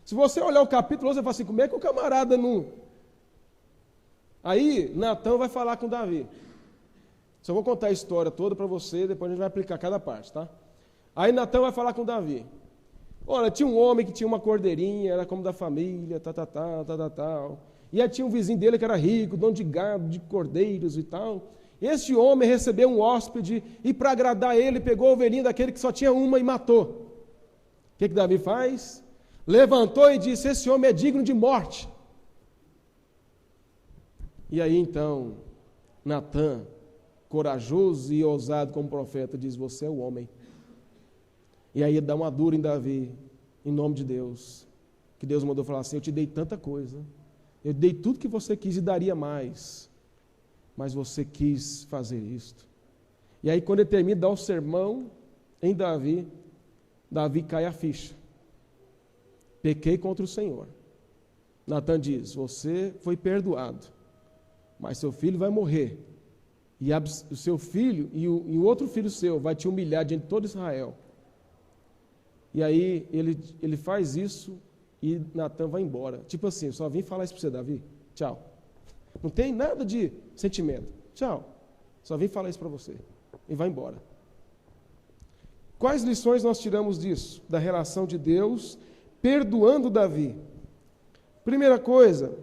S1: Se você olhar o capítulo, você fala assim, como é que o camarada não... Aí, Natã vai falar com Davi. Só vou contar a história toda para você, depois a gente vai aplicar cada parte, tá? Aí Natã vai falar com Davi. Olha, tinha um homem que tinha uma cordeirinha, era como da família, tal. E aí tinha um vizinho dele que era rico, dono de gado, de cordeiros e tal. Esse homem recebeu um hóspede e para agradar ele, pegou a ovelhinha daquele que só tinha uma e matou. O que Davi faz? Levantou e disse, esse homem é digno de morte. E aí então, Natã, corajoso e ousado como profeta, diz, você é o homem. E aí dá uma dura em Davi, em nome de Deus, que Deus mandou falar assim, eu te dei tanta coisa, eu dei tudo que você quis e daria mais, mas você quis fazer isto. E aí quando ele termina de dar o sermão em Davi, Davi cai a ficha. Pequei contra o Senhor. Natã diz, você foi perdoado, mas seu filho vai morrer. E o seu filho e o outro filho seu vai te humilhar diante de todo Israel. E aí ele faz isso e Natã vai embora. Tipo assim, só vim falar isso para você, Davi. Tchau. Não tem nada de sentimento. Tchau. Só vim falar isso para você. E vai embora. Quais lições nós tiramos disso? Da relação de Deus perdoando Davi. Primeira coisa,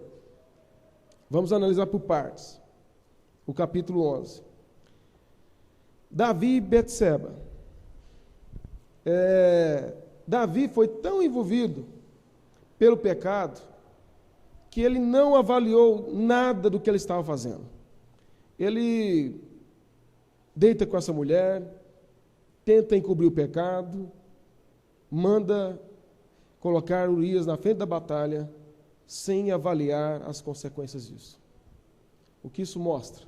S1: vamos analisar por partes. O capítulo 11. Davi e Betseba. Davi foi tão envolvido pelo pecado que ele não avaliou nada do que ele estava fazendo. Ele deita com essa mulher, tenta encobrir o pecado, manda colocar Urias na frente da batalha sem avaliar as consequências disso. O que isso mostra?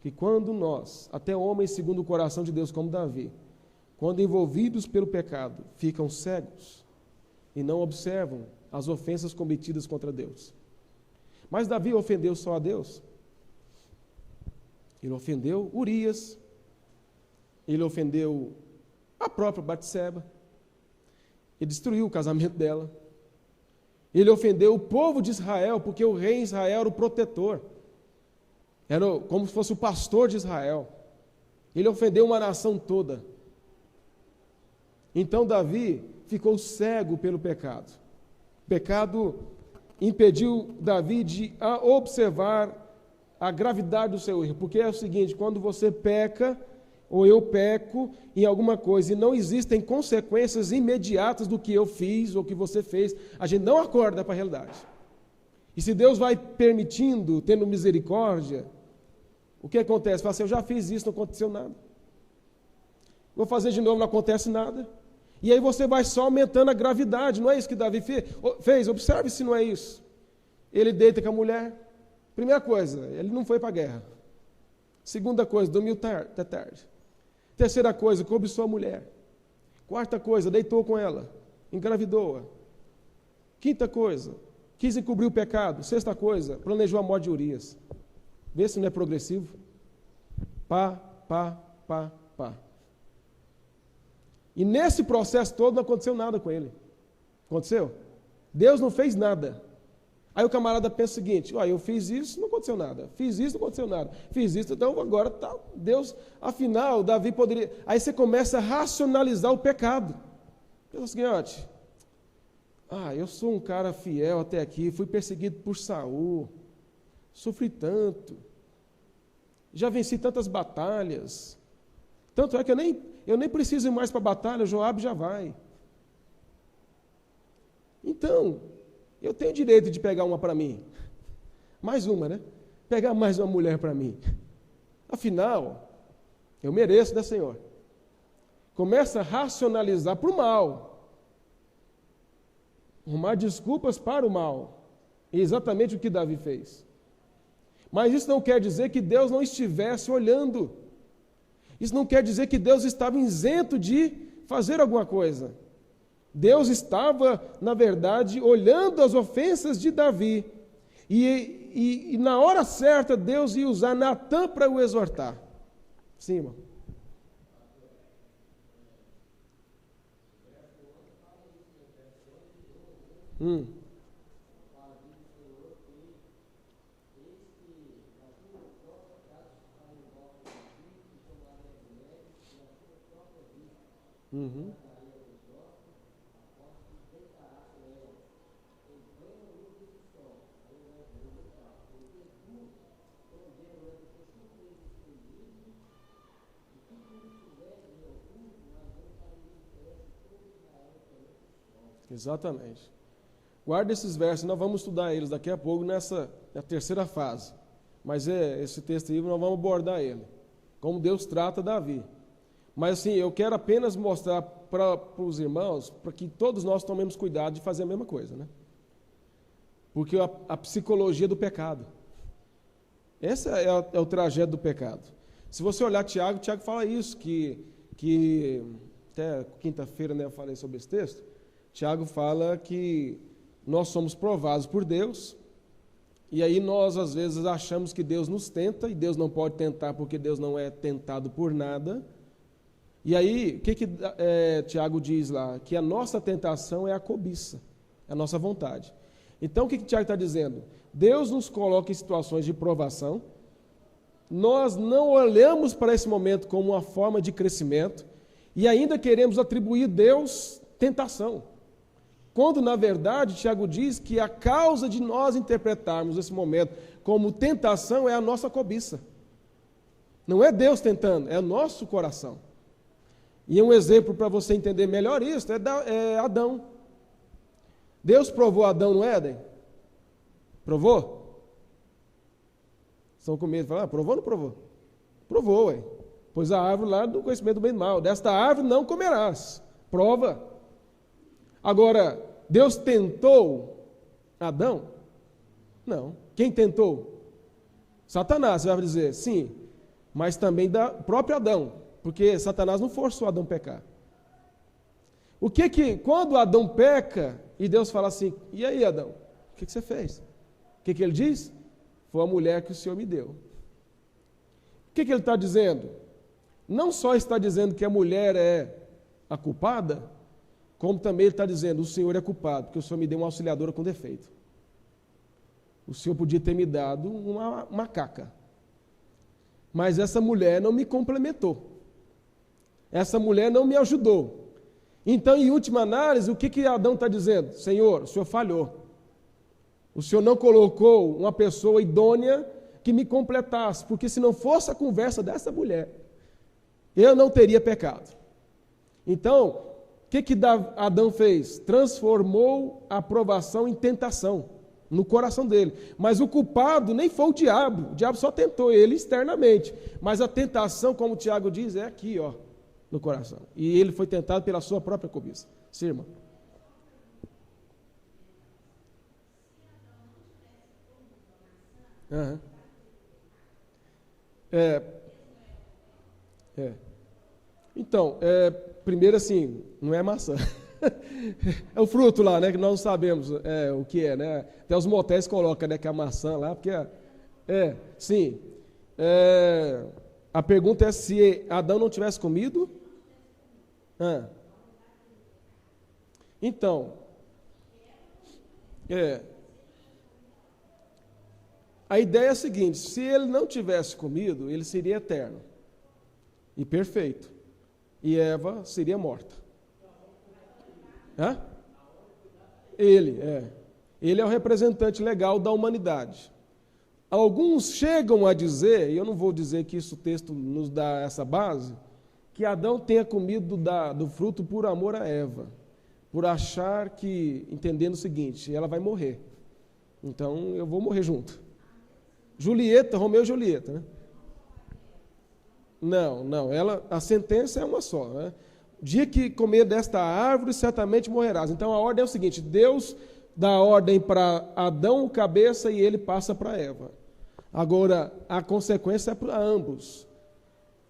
S1: Que quando nós, até homens segundo o coração de Deus como Davi, quando envolvidos pelo pecado, ficam cegos e não observam as ofensas cometidas contra Deus. Mas Davi ofendeu só a Deus. Ele ofendeu Urias, ele ofendeu a própria Betseba, ele destruiu o casamento dela, ele ofendeu o povo de Israel, porque o rei Israel era o protetor, era como se fosse o pastor de Israel. Ele ofendeu uma nação toda. Então Davi ficou cego pelo pecado. O pecado impediu Davi de observar a gravidade do seu erro, porque é o seguinte, quando você peca, ou eu peco em alguma coisa, e não existem consequências imediatas do que eu fiz, ou que você fez, a gente não acorda para a realidade. E se Deus vai permitindo, tendo misericórdia, o que acontece? Fala assim, eu já fiz isso, não aconteceu nada. Vou fazer de novo, não acontece nada. E aí você vai só aumentando a gravidade, não é isso que Davi fez? Observe se não é isso. Ele deita com a mulher. Primeira coisa, ele não foi para a guerra. Segunda coisa, dormiu até tarde. Terceira coisa, cobiçou a mulher. Quarta coisa, deitou com ela, engravidou-a. Quinta coisa, quis encobrir o pecado. Sexta coisa, planejou a morte de Urias. Vê se não é progressivo. Pá. E nesse processo todo não aconteceu nada com ele. Aconteceu? Deus não fez nada. Aí o camarada pensa o seguinte, eu fiz isso, não aconteceu nada. Fiz isso, não aconteceu nada. Fiz isso, então agora tá, Deus, afinal, Davi poderia... Aí você começa a racionalizar o pecado. Pensa o seguinte, eu sou um cara fiel até aqui, fui perseguido por Saul, sofri tanto, já venci tantas batalhas, tanto é que eu nem preciso ir mais para a batalha, Joabe já vai. Então, eu tenho direito de pegar uma para mim. Mais uma, né? pegar mais uma mulher para mim? Afinal, eu mereço, né, Senhor? Começa a racionalizar para o mal. Arrumar desculpas para o mal. É exatamente o que Davi fez. Mas isso não quer dizer que Deus não estivesse olhando. Isso não quer dizer que Deus estava isento de fazer alguma coisa. Deus estava, na verdade, olhando as ofensas de Davi. E na hora certa, Deus ia usar Natã para o exortar. Sim, irmão. Uhum. Exatamente. Guarda esses versos, nós vamos estudar eles daqui a pouco na terceira fase. Mas esse texto aí nós vamos abordar ele. Como Deus trata Davi. Mas assim, eu quero apenas mostrar para os irmãos, para que todos nós tomemos cuidado de fazer a mesma coisa, né? Porque a psicologia do pecado. Esse é o trajeto do pecado. Se você olhar Tiago fala isso, que até quinta-feira, né, eu falei sobre esse texto. Tiago fala que nós somos provados por Deus, e aí nós às vezes achamos que Deus nos tenta, e Deus não pode tentar porque Deus não é tentado por nada. E aí, o que Tiago diz lá? Que a nossa tentação é a cobiça, é a nossa vontade. Então, o que Tiago está dizendo? Deus nos coloca em situações de provação, nós não olhamos para esse momento como uma forma de crescimento, e ainda queremos atribuir a Deus tentação. Quando, na verdade, Tiago diz que a causa de nós interpretarmos esse momento como tentação é a nossa cobiça. Não é Deus tentando, é o nosso coração. E um exemplo para você entender melhor isso é Adão. Deus provou Adão no Éden? Provou? Estão com medo de falar, provou ou não provou? Provou, ué. Pois a árvore lá do conhecimento do bem e do mal. Desta árvore não comerás. Prova. Agora, Deus tentou Adão? Não. Quem tentou? Satanás, você vai dizer, sim. Mas também da própria Adão. Porque Satanás não forçou Adão a pecar. Quando Adão peca, e Deus fala assim, e aí Adão, o que você fez? O que ele diz? Foi a mulher que o Senhor me deu. O que ele está dizendo? Não só está dizendo que a mulher é a culpada, como também ele está dizendo, o Senhor é culpado, porque o Senhor me deu uma auxiliadora com defeito. O Senhor podia ter me dado uma macaca. Mas essa mulher não me complementou. Essa mulher não me ajudou. Então, em última análise, o que Adão está dizendo? Senhor, o Senhor falhou. O Senhor não colocou uma pessoa idônea que me completasse, porque se não fosse a conversa dessa mulher, eu não teria pecado. Então, o que Adão fez? Transformou a provação em tentação no coração dele. Mas o culpado nem foi o diabo só tentou ele externamente. Mas a tentação, como o Tiago diz, é aqui, ó, no coração. E ele foi tentado pela sua própria cobiça. Sim, irmão. Uhum. Então, primeiro assim, não é maçã. É o fruto lá, né, que nós não sabemos o que é, né? Até os motéis colocam, né, que é a maçã lá, porque sim. A pergunta é se Adão não tivesse comido. Então, a ideia é a seguinte: se ele não tivesse comido, ele seria eterno e perfeito, e Eva seria morta. Ele é o representante legal da humanidade. Alguns chegam a dizer, e eu não vou dizer que isso o texto nos dá essa base, que Adão tenha comido do fruto por amor a Eva, por achar que, entendendo o seguinte, ela vai morrer, então eu vou morrer junto. Julieta, Romeu e Julieta, né? Não, a sentença é uma só, né? O dia que comer desta árvore, certamente morrerás. Então a ordem é o seguinte: Deus dá ordem para Adão, o cabeça, e ele passa para Eva. Agora, a consequência é para ambos.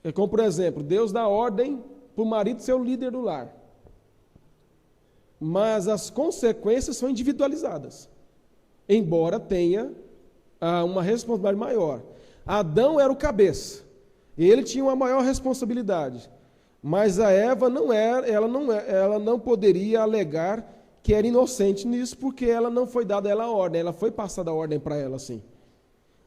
S1: É como, por exemplo, Deus dá ordem para o marido ser o líder do lar. Mas as consequências são individualizadas, embora tenha uma responsabilidade maior. Adão era o cabeça, e ele tinha uma maior responsabilidade. Mas a Eva ela não poderia alegar que era inocente nisso, porque ela não foi dada a ela a ordem, ela foi passada a ordem para ela, sim.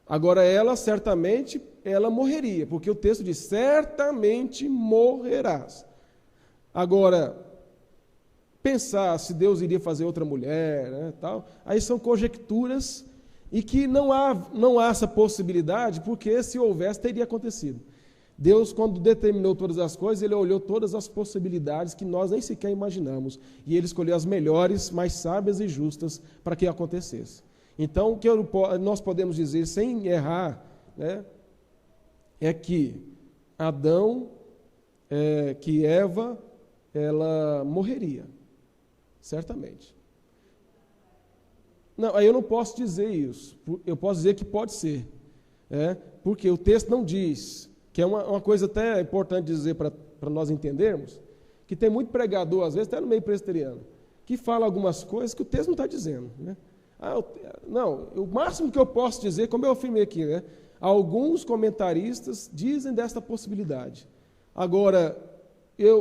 S1: Agora ela, certamente, ela morreria, porque o texto diz, certamente morrerás. Agora, pensar se Deus iria fazer outra mulher, né, tal, aí são conjecturas, e que não há essa possibilidade, porque se houvesse, teria acontecido. Deus, quando determinou todas as coisas, Ele olhou todas as possibilidades que nós nem sequer imaginamos, e Ele escolheu as melhores, mais sábias e justas para que acontecesse. Então, o que nós podemos dizer, sem errar, né, é que que Eva, ela morreria, certamente. Não, aí eu não posso dizer isso, eu posso dizer que pode ser, porque o texto não diz, que é uma coisa até importante dizer para nós entendermos, que tem muito pregador, às vezes até no meio presbiteriano, que fala algumas coisas que o texto não está dizendo, né? O máximo que eu posso dizer, como eu afirmei aqui, né? Alguns comentaristas dizem desta possibilidade. Agora,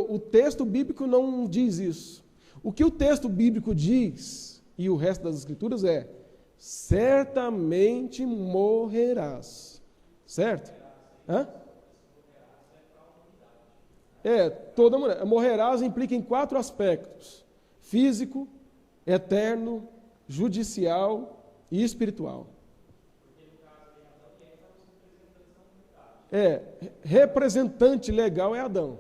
S1: o texto bíblico não diz isso. O que o texto bíblico diz, e o resto das escrituras é, certamente morrerás. Certo? Hã? Toda mulher. Morrerás implica em 4 aspectos: físico, eterno, judicial e espiritual. Representante legal é Adão.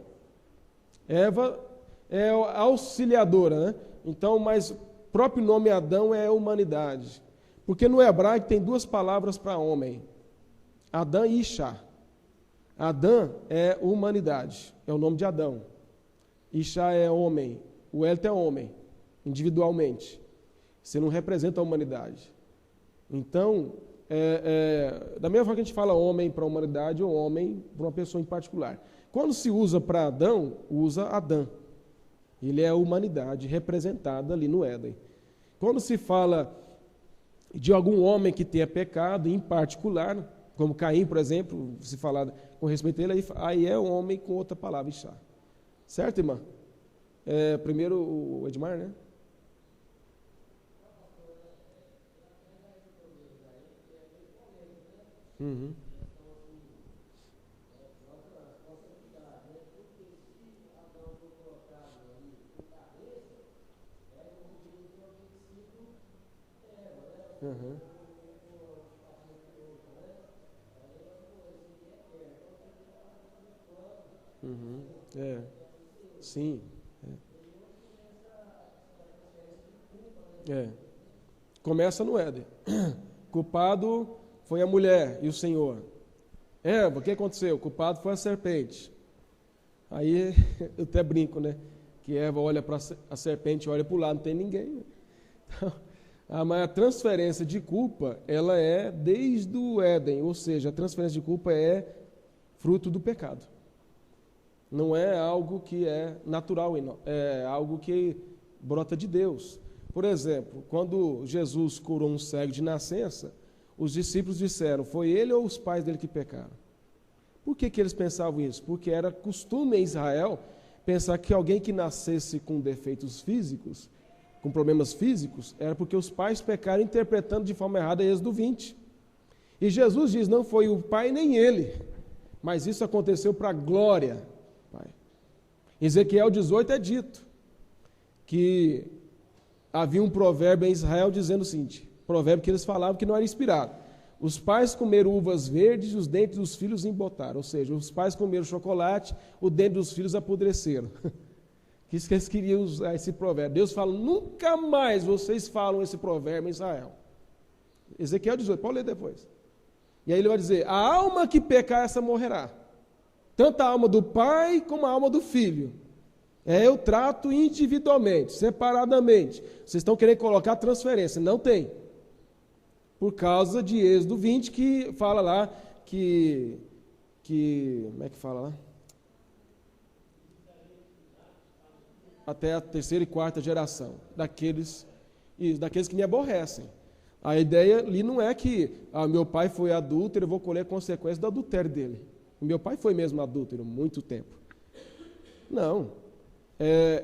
S1: Eva é auxiliadora, né? Então, mas o próprio nome Adão é humanidade. Porque no hebraico tem 2 palavras para homem: Adão e Ishá. Adão é humanidade, é o nome de Adão. Ishá é homem, o Elto é homem, individualmente. Você não representa a humanidade. Então, da mesma forma que a gente fala homem para a humanidade ou homem para uma pessoa em particular. Quando se usa para Adão, usa Adão. Ele é a humanidade representada ali no Éden. Quando se fala de algum homem que tenha pecado, em particular, como Caim, por exemplo, se falar com respeito a ele, aí é um homem com outra palavra, Ishá. Certo, irmã? Primeiro o Edmar, né? Uhum. Uhum. Uhum. Sim. Começa no Éden. Culpado foi a mulher e o Senhor. Eva, o que aconteceu? O culpado foi a serpente. Aí eu até brinco, né? Que Eva olha para a serpente, olha para o lado, não tem ninguém. Então, mas a transferência de culpa, ela é desde o Éden, ou seja, a transferência de culpa é fruto do pecado. Não é algo que é natural, é algo que brota de Deus. Por exemplo, quando Jesus curou um cego de nascença, os discípulos disseram, foi ele ou os pais dele que pecaram? Por que eles pensavam isso? Porque era costume em Israel pensar que alguém que nascesse com defeitos físicos, com problemas físicos, era porque os pais pecaram interpretando de forma errada Êxodo 20. E Jesus diz, não foi o pai nem ele, mas isso aconteceu para a glória. Em Ezequiel 18 é dito que havia um provérbio em Israel dizendo o seguinte, provérbio que eles falavam que não era inspirado. Os pais comeram uvas verdes e os dentes dos filhos embotaram. Ou seja, os pais comeram chocolate, o dente dos filhos apodreceram. Que isso que eles queriam usar esse provérbio. Deus fala, nunca mais vocês falam esse provérbio em Israel. Ezequiel 18, pode ler depois. E aí ele vai dizer, a alma que pecar, essa morrerá. Tanto a alma do pai como a alma do filho. Eu trato individualmente, separadamente. Vocês estão querendo colocar transferência. Não tem. Por causa de Êxodo 20, que fala lá que como é que fala lá? Até a terceira e quarta geração daqueles que me aborrecem. A ideia ali não é que meu pai foi adúltero, eu vou colher consequências do adultério dele. Meu pai foi mesmo adúltero muito tempo. Não.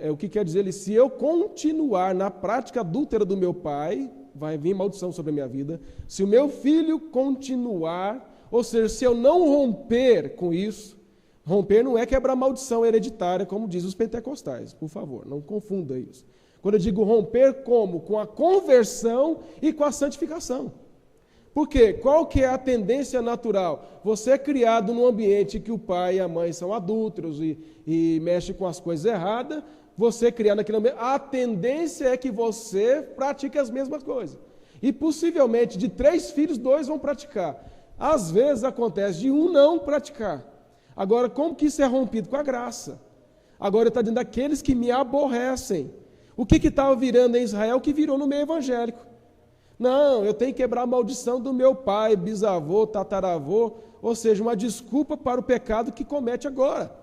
S1: O que quer dizer ele? Se eu continuar na prática adúltera do meu pai, vai vir maldição sobre a minha vida. Se o meu filho continuar, ou seja, se eu não romper com isso, romper não é quebrar maldição hereditária, como dizem os pentecostais, por favor, não confunda isso. Quando eu digo romper, como? Com a conversão e com a santificação. Por quê? Qual que é a tendência natural? Você é criado num ambiente que o pai e a mãe são adúlteros e mexem com as coisas erradas, você criado naquele ambiente, a tendência é que você pratique as mesmas coisas. E possivelmente de 3 filhos, 2 vão praticar. Às vezes acontece de um não praticar. Agora, como que isso é rompido? Com a graça. Agora ele está dizendo daqueles que me aborrecem. O que estava virando em Israel que virou no meio evangélico? Não, eu tenho que quebrar a maldição do meu pai, bisavô, tataravô, ou seja, uma desculpa para o pecado que comete agora.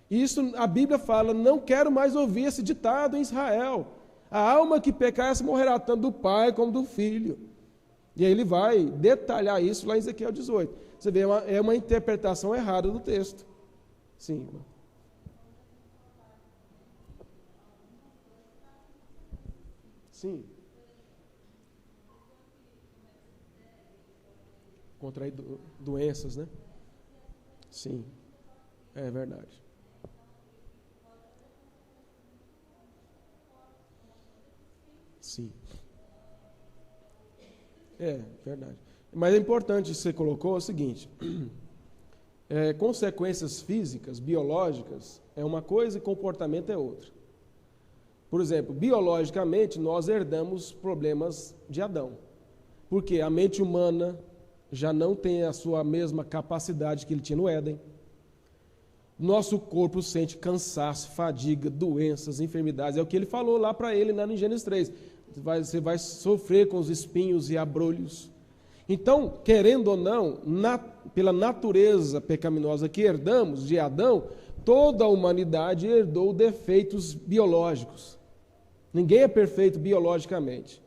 S1: Isso a Bíblia fala, não quero mais ouvir esse ditado em Israel. A alma que pecar, essa morrerá tanto do pai como do filho. E aí ele vai detalhar isso lá em Ezequiel 18. Você vê, é uma interpretação errada do texto. Sim, irmão. Sim. Contrair doenças, né? Sim, é verdade. Sim. É verdade. Mas é importante que você colocou o seguinte: consequências físicas, biológicas, é uma coisa e comportamento é outra. Por exemplo, biologicamente, nós herdamos problemas de Adão. Porque a mente humana já não tem a sua mesma capacidade que ele tinha no Éden. Nosso corpo sente cansaço, fadiga, doenças, enfermidades. É o que ele falou lá para ele, lá em Gênesis 3. Você vai sofrer com os espinhos e abrolhos. Então, querendo ou não, pela natureza pecaminosa que herdamos de Adão, toda a humanidade herdou defeitos biológicos. Ninguém é perfeito biologicamente.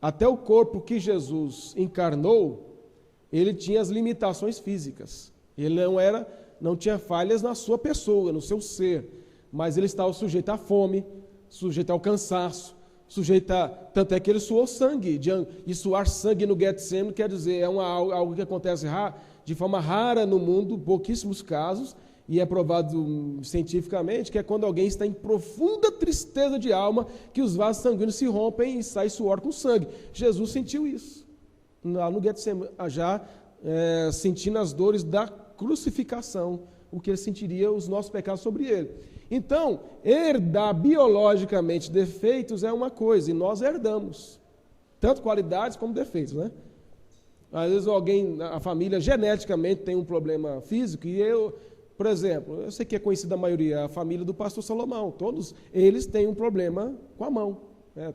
S1: Até o corpo que Jesus encarnou, ele tinha as limitações físicas. Ele não tinha falhas na sua pessoa, no seu ser, mas ele estava sujeito à fome, sujeito ao cansaço, tanto é que ele suou sangue, e suar sangue no Getsemane quer dizer, é algo que acontece de forma rara no mundo, pouquíssimos casos, e é provado cientificamente que é quando alguém está em profunda tristeza de alma, que os vasos sanguíneos se rompem e sai suor com sangue. Jesus sentiu isso, lá no Getsemane, já sentindo as dores da crucificação, o que ele sentiria os nossos pecados sobre ele. Então, herdar biologicamente defeitos é uma coisa, e nós herdamos, tanto qualidades como defeitos, né? Às vezes a família geneticamente tem um problema físico, e por exemplo, eu sei que é conhecida a maioria, a família do pastor Salomão, todos eles têm um problema com a mão,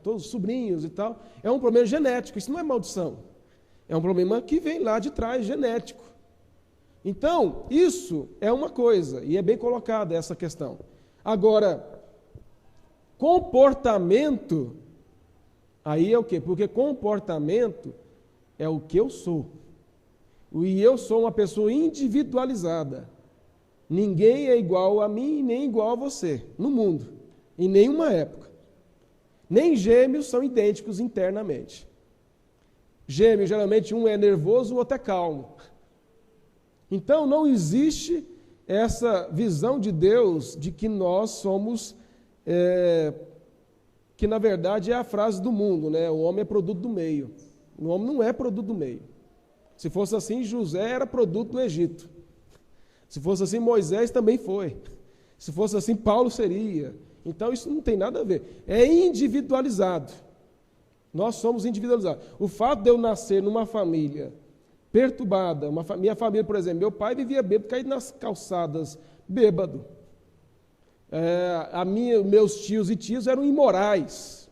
S1: todos os sobrinhos e tal, é um problema genético, isso não é maldição, é um problema que vem lá de trás, genético. Então, isso é uma coisa, e é bem colocada essa questão. Agora, comportamento, aí é o quê? Porque comportamento é o que eu sou. E eu sou uma pessoa individualizada. Ninguém é igual a mim, nem igual a você, no mundo, em nenhuma época. Nem gêmeos são idênticos internamente. Gêmeos, geralmente, um é nervoso, o outro é calmo. Então, não existe essa visão de Deus de que nós somos, que na verdade é a frase do mundo, né? O homem é produto do meio. O homem não é produto do meio. Se fosse assim, José era produto do Egito. Se fosse assim, Moisés também foi. Se fosse assim, Paulo seria. Então, isso não tem nada a ver. É individualizado. Nós somos individualizados. O fato de eu nascer numa família perturbada. Minha família, por exemplo, meu pai vivia bêbado, caído nas calçadas, bêbado. Meus tios e tias eram imorais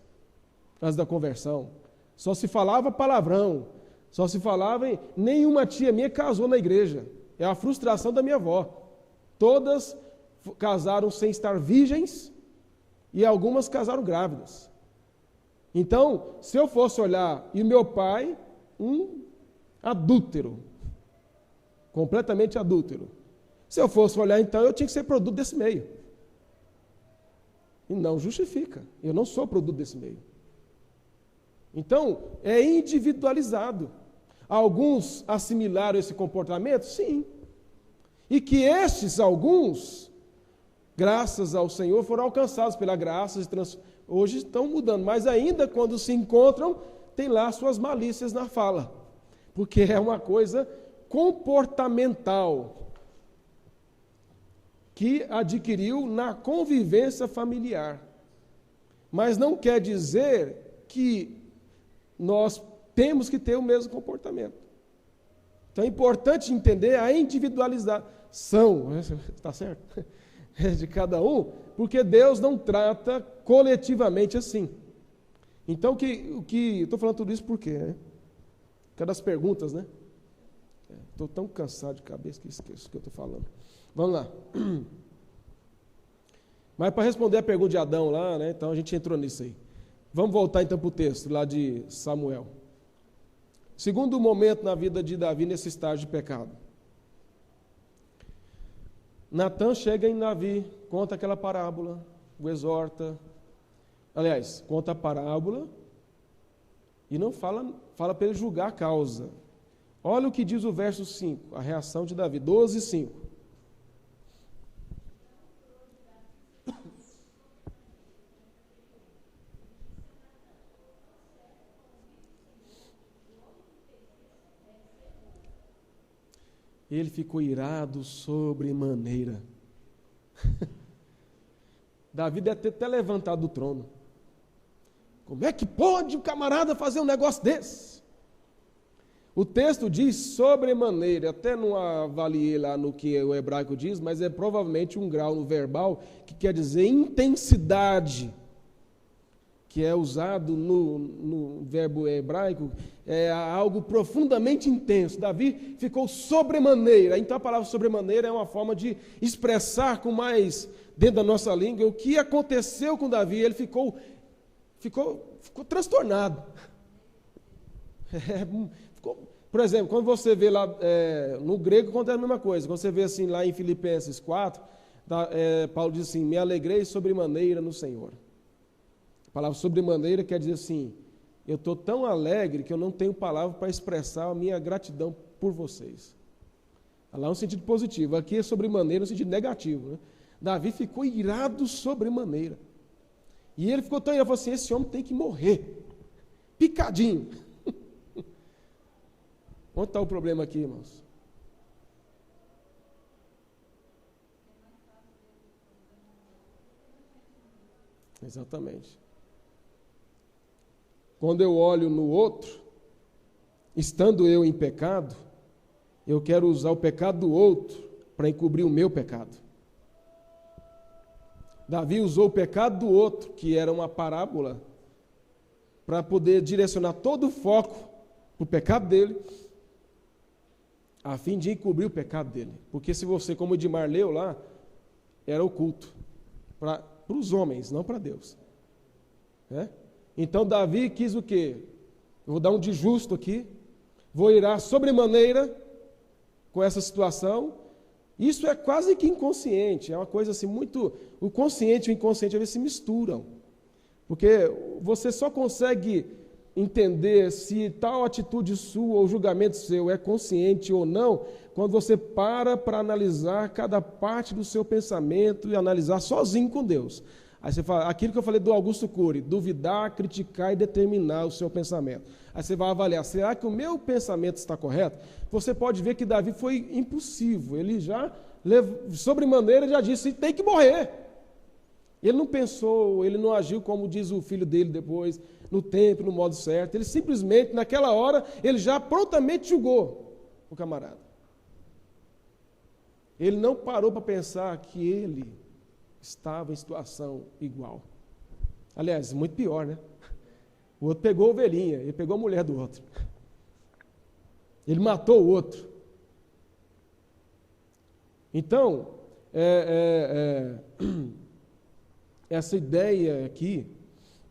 S1: antes da conversão. Só se falava palavrão, só se falava nenhuma tia minha casou na igreja. É a frustração da minha avó. Todas casaram sem estar virgens e algumas casaram grávidas. Então, se eu fosse olhar, e meu pai, um adúltero, completamente adúltero. Se eu fosse olhar, então, eu tinha que ser produto desse meio. E não justifica. Eu não sou produto desse meio. Então, é individualizado. Alguns assimilaram esse comportamento? Sim. E que estes, alguns, graças ao Senhor, foram alcançados pela graça, hoje estão mudando, mas ainda quando se encontram, tem lá suas malícias na fala, porque é uma coisa comportamental que adquiriu na convivência familiar. Mas não quer dizer que nós temos que ter o mesmo comportamento. Então é importante entender a individualização, está certo? De cada um, porque Deus não trata coletivamente assim. Então, estou falando tudo isso por quê? Né? Por causa das perguntas, né? Estou tão cansado de cabeça que esqueço o que eu estou falando. Vamos lá. Mas para responder a pergunta de Adão lá, né? Então a gente entrou nisso aí. Vamos voltar então para o texto lá de Samuel. Segundo momento na vida de Davi nesse estágio de pecado. Natã chega em Davi, conta aquela parábola, o exorta. Aliás, conta a parábola e não fala para ele julgar a causa. Olha o que diz o verso 5, a reação de Davi, 12, 5. Ele ficou irado sobremaneira. Davi deve ter até levantado do trono. Como é que pode o camarada fazer um negócio desse? O texto diz sobremaneira, até não avaliei lá no que o hebraico diz, mas é provavelmente um grau no verbal que quer dizer intensidade, que é usado no verbo hebraico, é algo profundamente intenso. Davi ficou sobremaneira. Então a palavra sobremaneira é uma forma de expressar com mais, dentro da nossa língua, o que aconteceu com Davi. Ele ficou transtornado. Por exemplo, quando você vê lá, no grego acontece a mesma coisa. Quando você vê assim lá em Filipenses 4, Paulo diz assim, me alegrei sobremaneira no Senhor. A palavra sobremaneira quer dizer assim, eu estou tão alegre que eu não tenho palavra para expressar a minha gratidão por vocês. Lá no sentido positivo, aqui é sobremaneira no sentido negativo. Né? Davi ficou irado sobremaneira. E ele ficou tão irado, falou assim, esse homem tem que morrer. Picadinho. Onde está o problema aqui, irmãos? Exatamente. Quando eu olho no outro, estando eu em pecado, eu quero usar o pecado do outro para encobrir o meu pecado. Davi usou o pecado do outro, que era uma parábola, para poder direcionar todo o foco para o pecado dele, a fim de encobrir o pecado dele. Porque se você, como o Edmar leu lá, era oculto para os homens, não para Deus. Então Davi quis o quê? Eu vou dar um de justo aqui, vou irar sobremaneira com essa situação. Isso é quase que inconsciente, é uma coisa assim muito... O consciente e o inconsciente às vezes se misturam, porque você só consegue entender se tal atitude sua ou julgamento seu é consciente ou não, quando você para analisar cada parte do seu pensamento e analisar sozinho com Deus. Aí você fala, aquilo que eu falei do Augusto Cury, duvidar, criticar e determinar o seu pensamento. Aí você vai avaliar, será que o meu pensamento está correto? Você pode ver que Davi foi impulsivo, ele já, sobremaneira, já disse, tem que morrer. Ele não pensou, ele não agiu como diz o filho dele depois, no tempo, no modo certo. Ele simplesmente, naquela hora, ele já prontamente julgou. o camarada. Ele não parou para pensar que ele estava em situação igual. Aliás, muito pior, né? O outro pegou a ovelhinha, ele pegou a mulher do outro. Ele matou o outro. Então, essa ideia aqui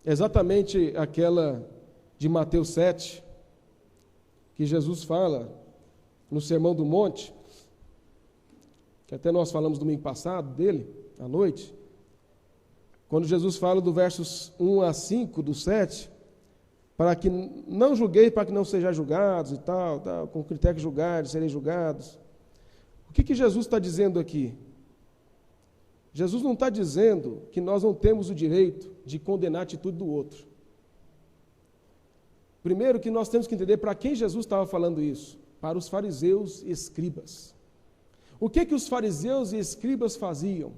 S1: é exatamente aquela de Mateus 7, que Jesus fala no Sermão do Monte, que até nós falamos domingo passado dele, à noite, quando Jesus fala do versos 1 a 5 do 7, para que não julguei, para que não sejam julgados e tal, com critério que julgares, serem julgados. O que Jesus está dizendo aqui? Jesus não está dizendo que nós não temos o direito de condenar a atitude do outro. Primeiro que nós temos que entender para quem Jesus estava falando isso. Para os fariseus e escribas. O que os fariseus e escribas faziam?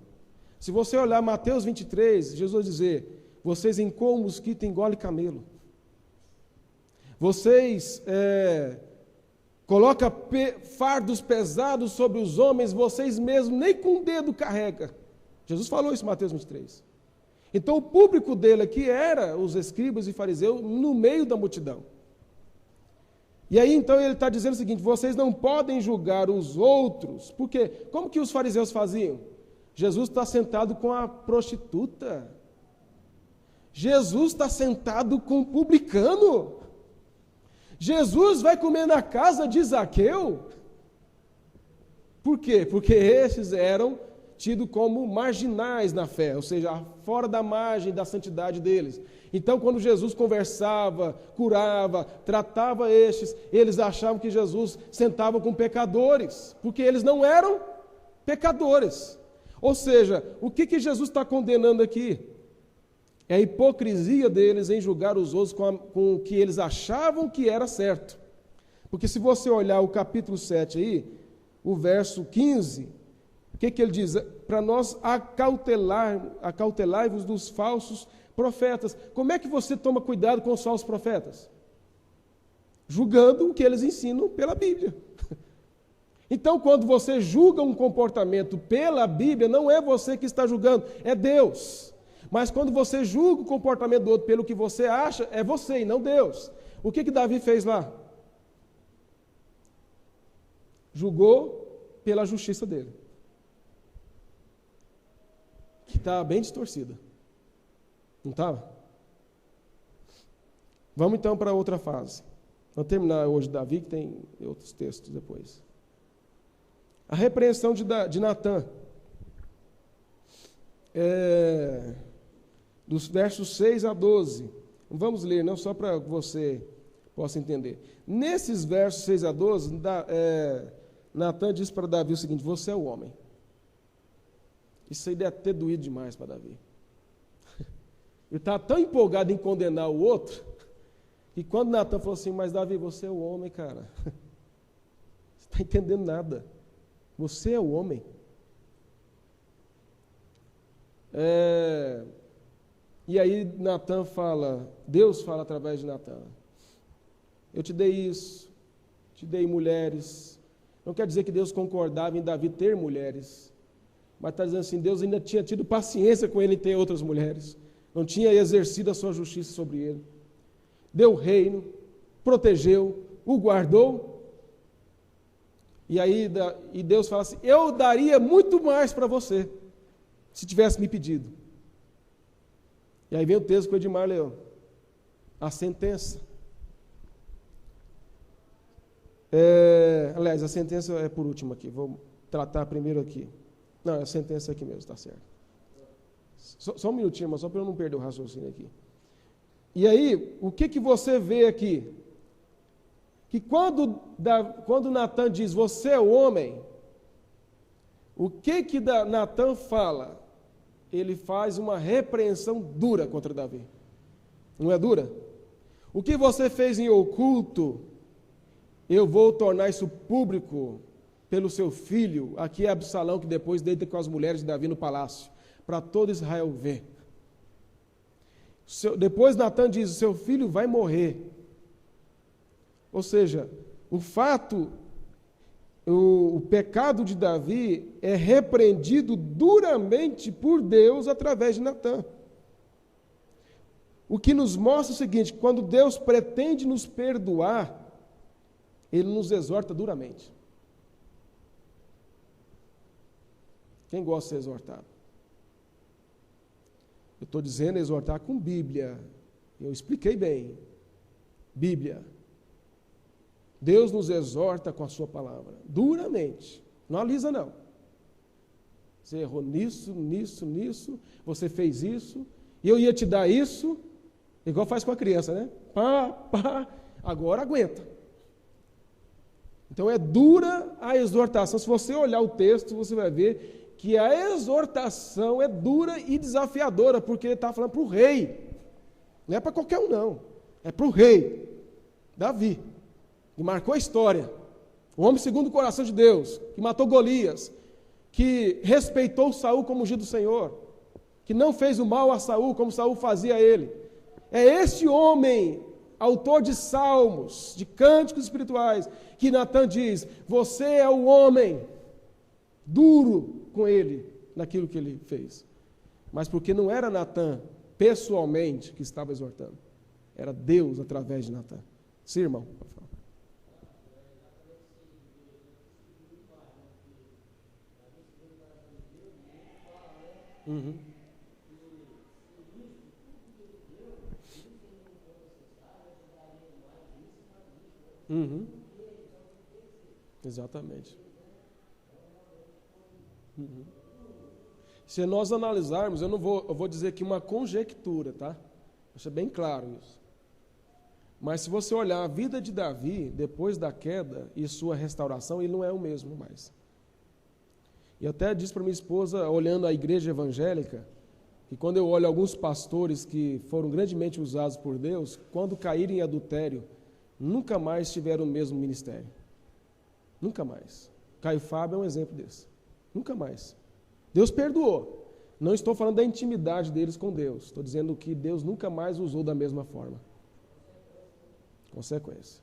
S1: Se você olhar Mateus 23, Jesus vai dizer, vocês encoam mosquito e engolem camelo. Vocês colocam fardos pesados sobre os homens, vocês mesmos nem com o dedo carregam. Jesus falou isso em Mateus 23. Então o público dele aqui era os escribas e fariseus no meio da multidão. E aí então ele está dizendo o seguinte, vocês não podem julgar os outros, porque como que os fariseus faziam? Jesus está sentado com a prostituta. Jesus está sentado com o publicano. Jesus vai comer na casa de Zaqueu. Por quê? Porque esses eram tidos como marginais na fé, ou seja, fora da margem da santidade deles. Então, quando Jesus conversava, curava, tratava estes, eles achavam que Jesus sentava com pecadores, porque eles não eram pecadores. Ou seja, o que Jesus está condenando aqui? É a hipocrisia deles em julgar os outros com o que eles achavam que era certo. Porque se você olhar o capítulo 7 aí, o verso 15, o que ele diz? Para nós acautelai-vos dos falsos profetas. Como é que você toma cuidado com os falsos profetas? Julgando o que eles ensinam pela Bíblia. Então, quando você julga um comportamento pela Bíblia, não é você que está julgando, é Deus. Mas quando você julga o comportamento do outro pelo que você acha, é você e não Deus. O que Davi fez lá? Julgou pela justiça dele, que está bem distorcida. Não estava? Vamos então para outra fase. Vamos terminar hoje Davi, que tem outros textos depois. A repreensão de Natã. Dos versos 6 a 12. Vamos ler, não só para que você possa entender. Nesses versos 6 a 12, Natã diz para Davi o seguinte, você é o homem. Isso aí deve ter doído demais para Davi. Ele estava tão empolgado em condenar o outro, que quando Natã falou assim, mas Davi, você é o homem, cara. Você está entendendo nada. Você é o homem. E aí Natã fala, Deus fala através de Natã. Eu te dei isso, te dei mulheres. Não quer dizer que Deus concordava em Davi ter mulheres, mas está dizendo assim, Deus ainda tinha tido paciência com ele em ter outras mulheres. Não tinha exercido a sua justiça sobre ele. Deu o reino, protegeu, o guardou. E aí Deus fala assim, eu daria muito mais para você, se tivesse me pedido. E aí vem o texto que o Edmar leu. A sentença. Aliás, a sentença é por último aqui. Vou tratar primeiro aqui. Não, a sentença aqui mesmo, está certo. Só um minutinho, mas só para eu não perder o raciocínio aqui. E aí, o que você vê aqui? Que quando Natã diz, você é o homem, o que Natã fala? Ele faz uma repreensão dura contra Davi. Não é dura? O que você fez em oculto, eu vou tornar isso público pelo seu filho. Aqui é Absalão, que depois deita com as mulheres de Davi no palácio, para todo Israel ver. Depois Natã diz, o seu filho vai morrer. Ou seja, o fato o pecado de Davi é repreendido duramente por Deus através de Natã. O que nos mostra o seguinte: quando Deus pretende nos perdoar, Ele nos exorta duramente. Quem gosta de ser exortado? Eu estou dizendo exortar com Bíblia. Eu expliquei bem. Bíblia. Deus nos exorta com a sua palavra, duramente. Não alisa, não. Você errou nisso, você fez isso, e eu ia te dar isso, igual faz com a criança, né? Pá, agora aguenta. Então é dura a exortação. Se você olhar o texto, você vai ver que a exortação é dura e desafiadora, porque ele está falando para o rei. Não é para qualquer um, não. É para o rei, Davi, que marcou a história. O homem segundo o coração de Deus, que matou Golias, que respeitou Saul como ungido do Senhor, que não fez o mal a Saul como Saul fazia a ele. É este homem, autor de salmos, de cânticos espirituais, que Natã diz: você é o homem duro com ele, naquilo que ele fez. Mas porque não era Natã, pessoalmente, que estava exortando. Era Deus através de Natã. Sim, irmão? Uhum. Uhum. Exatamente. Uhum. Se nós analisarmos, eu vou dizer aqui uma conjectura, tá? Deixa bem claro isso. Mas se você olhar a vida de Davi, depois da queda e sua restauração, ele não é o mesmo mais. E até disse para minha esposa, olhando a igreja evangélica, que quando eu olho alguns pastores que foram grandemente usados por Deus, quando caírem em adultério, nunca mais tiveram o mesmo ministério. Nunca mais. Caio Fábio é um exemplo desse. Nunca mais. Deus perdoou. Não estou falando da intimidade deles com Deus. Estou dizendo que Deus nunca mais usou da mesma forma. Consequência.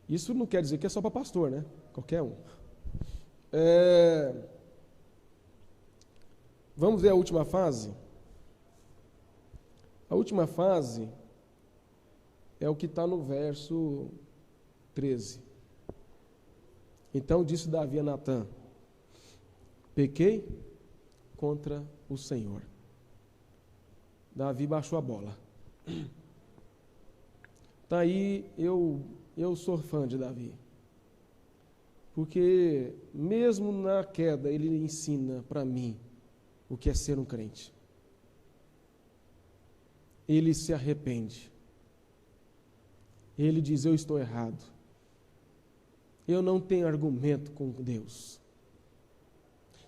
S1: Isso não quer dizer que é só para pastor, né? Qualquer um. Vamos ver a última fase? A última fase é o que está no verso 13. Então disse Davi a Natã: pequei contra o Senhor. Davi baixou a bola. Tá aí, eu sou fã de Davi. Porque mesmo na queda, ele ensina para mim o que é ser um crente. Ele se arrepende. Ele diz: eu estou errado. Eu não tenho argumento com Deus.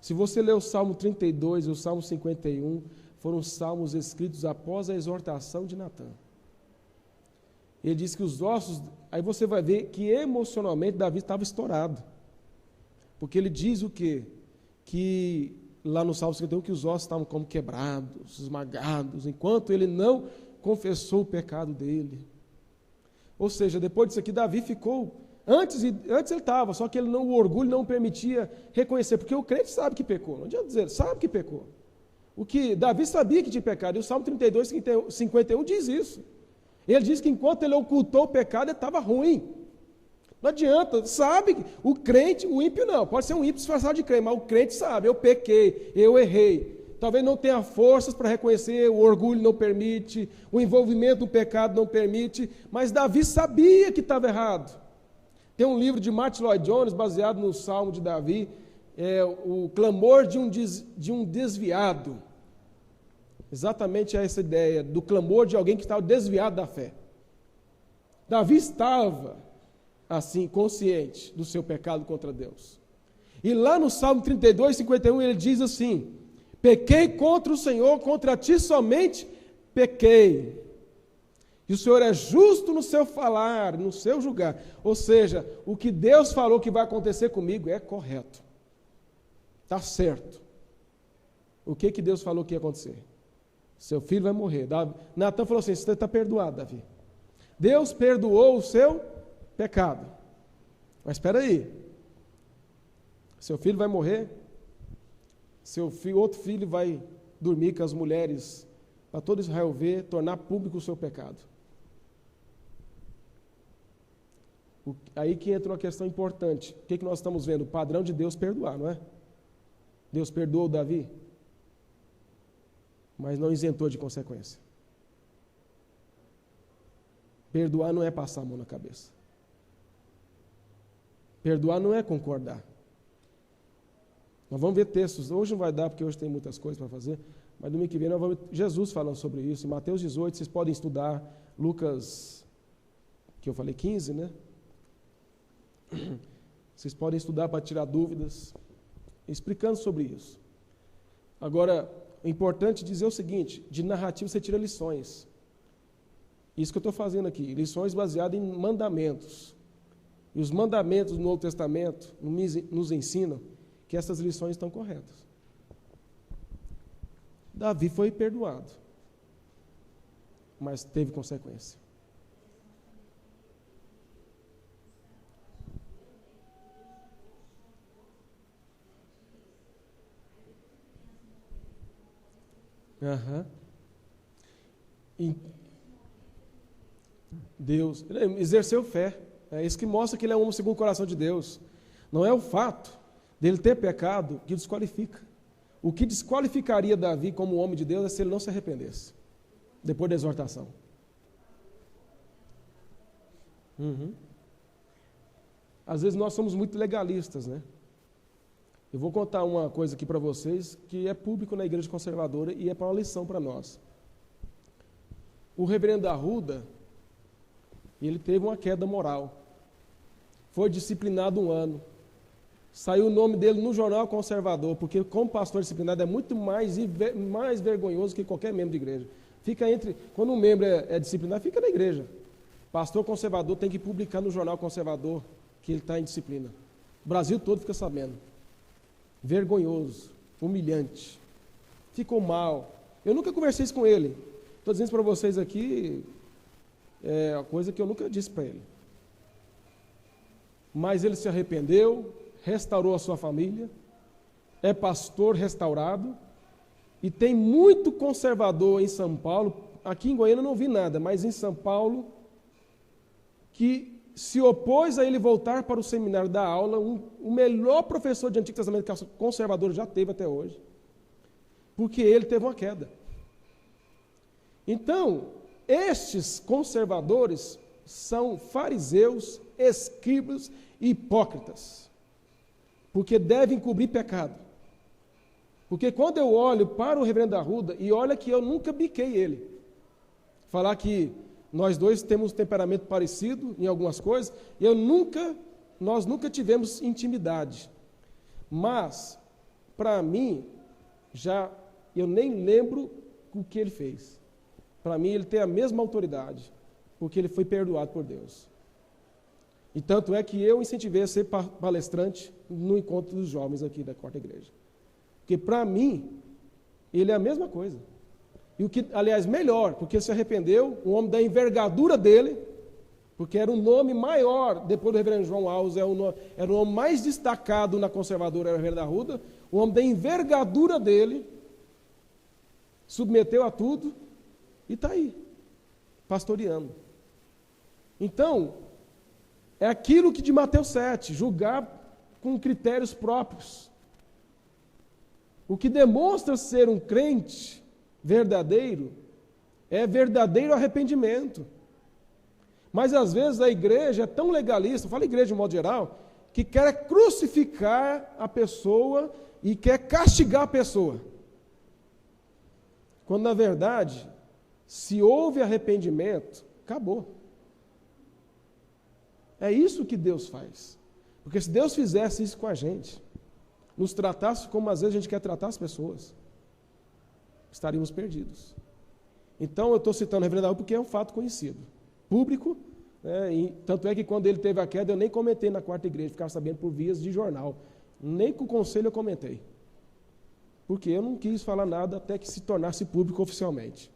S1: Se você ler o Salmo 32 e o Salmo 51, foram salmos escritos após a exortação de Natã. Ele diz que os ossos, aí você vai ver que emocionalmente Davi estava estourado. Porque ele diz o quê? Que lá no Salmo 51 que os ossos estavam como quebrados, esmagados, enquanto ele não confessou o pecado dele. Ou seja, depois disso aqui, Davi ficou... Antes ele estava, só que o orgulho não permitia reconhecer, porque o crente sabe que pecou, não adianta dizer, sabe que pecou. O que Davi sabia que tinha pecado, e o Salmo 32, 51 diz isso. Ele diz que enquanto ele ocultou o pecado, ele estava ruim. Não adianta, sabe, o crente, o ímpio não, pode ser um ímpio disfarçado de crente, mas o crente sabe, eu pequei, eu errei. Talvez não tenha forças para reconhecer, o orgulho não permite, o envolvimento no pecado não permite, mas Davi sabia que estava errado. Tem um livro de Martin Lloyd Jones, baseado no Salmo de Davi, o clamor de um desviado. Exatamente essa ideia do clamor de alguém que estava desviado da fé. Davi estava, assim, consciente do seu pecado contra Deus. E lá no Salmo 32, 51, ele diz assim: pequei contra o Senhor, contra ti somente pequei. E o Senhor é justo no seu falar, no seu julgar. Ou seja, o que Deus falou que vai acontecer comigo é correto. Está certo. O que Deus falou que ia acontecer? Seu filho vai morrer. Natã falou assim: você está perdoado, Davi. Deus perdoou o seu pecado. Mas espera aí. Seu filho vai morrer, outro filho vai dormir com as mulheres, para todo Israel ver, tornar público o seu pecado. Aí que entra uma questão importante. O que nós estamos vendo? O padrão de Deus perdoar, não é? Deus perdoou Davi, mas não isentou de consequência. Perdoar não é passar a mão na cabeça. Perdoar não é concordar. Nós vamos ver textos, hoje não vai dar porque hoje tem muitas coisas para fazer, mas domingo que vem nós vamos ver Jesus falando sobre isso, em Mateus 18, vocês podem estudar, Lucas, que eu falei 15, né? Vocês podem estudar para tirar dúvidas, explicando sobre isso. Agora, é importante dizer o seguinte, de narrativa você tira lições. Isso que eu estou fazendo aqui, lições baseadas em mandamentos. E os mandamentos do Novo Testamento nos ensinam que essas lições estão corretas. Davi foi perdoado, mas teve consequência. Deus, ele exerceu fé. É isso que mostra que ele é um homem segundo o coração de Deus. Não é o fato dele ter pecado que desqualifica. O que desqualificaria Davi como homem de Deus é se ele não se arrependesse, depois da exortação. Às vezes nós somos muito legalistas, né? Eu vou contar uma coisa aqui para vocês que é público na igreja conservadora e é para uma lição para nós. O reverendo Arruda, ele teve uma queda moral. Foi disciplinado 1 ano. Saiu o nome dele no jornal conservador, porque como pastor disciplinado é muito mais vergonhoso que qualquer membro de igreja. Quando um membro é disciplinado, fica na igreja. Pastor conservador tem que publicar no jornal conservador que ele está em disciplina. O Brasil todo fica sabendo. Vergonhoso, humilhante. Ficou mal. Eu nunca conversei isso com ele. Estou dizendo para vocês aqui, é uma coisa que eu nunca disse para ele. Mas ele se arrependeu, restaurou a sua família, é pastor restaurado, e tem muito conservador em São Paulo, aqui em Goiânia eu não vi nada, mas em São Paulo, que se opôs a ele voltar para o seminário da aula, o melhor professor de Antigo Testamento que conservador já teve até hoje, porque ele teve uma queda. Então, estes conservadores são fariseus, escribas e hipócritas, porque devem cobrir pecado. Porque quando eu olho para o reverendo Arruda, e olha que eu nunca biquei ele, falar que nós dois temos um temperamento parecido em algumas coisas, e nós nunca tivemos intimidade. Mas, para mim, eu nem lembro o que ele fez. Para mim, ele tem a mesma autoridade, porque ele foi perdoado por Deus. E tanto é que eu incentivei a ser palestrante no encontro dos jovens aqui da Quarta Igreja. Porque, para mim, ele é a mesma coisa. E o que, aliás, melhor, porque ele se arrependeu, um homem da envergadura dele, porque era um nome maior, depois do reverendo João Alves, era o nome mais destacado na conservadora, era o reverendo Arruda, o homem da envergadura dele, submeteu a tudo, e está aí, pastoreando. Então, é aquilo que de Mateus 7, julgar com critérios próprios. O que demonstra ser um crente verdadeiro é verdadeiro arrependimento. Mas às vezes a igreja é tão legalista, fala igreja de modo geral, que quer crucificar a pessoa e quer castigar a pessoa. Quando na verdade, se houve arrependimento, acabou. É isso que Deus faz. Porque se Deus fizesse isso com a gente, nos tratasse como às vezes a gente quer tratar as pessoas, estaríamos perdidos. Então eu estou citando o reverendo Arruda porque é um fato conhecido, público, né, e tanto é que quando ele teve a queda eu nem comentei na Quarta Igreja, ficava sabendo por vias de jornal, nem com o conselho eu comentei, porque eu não quis falar nada até que se tornasse público oficialmente.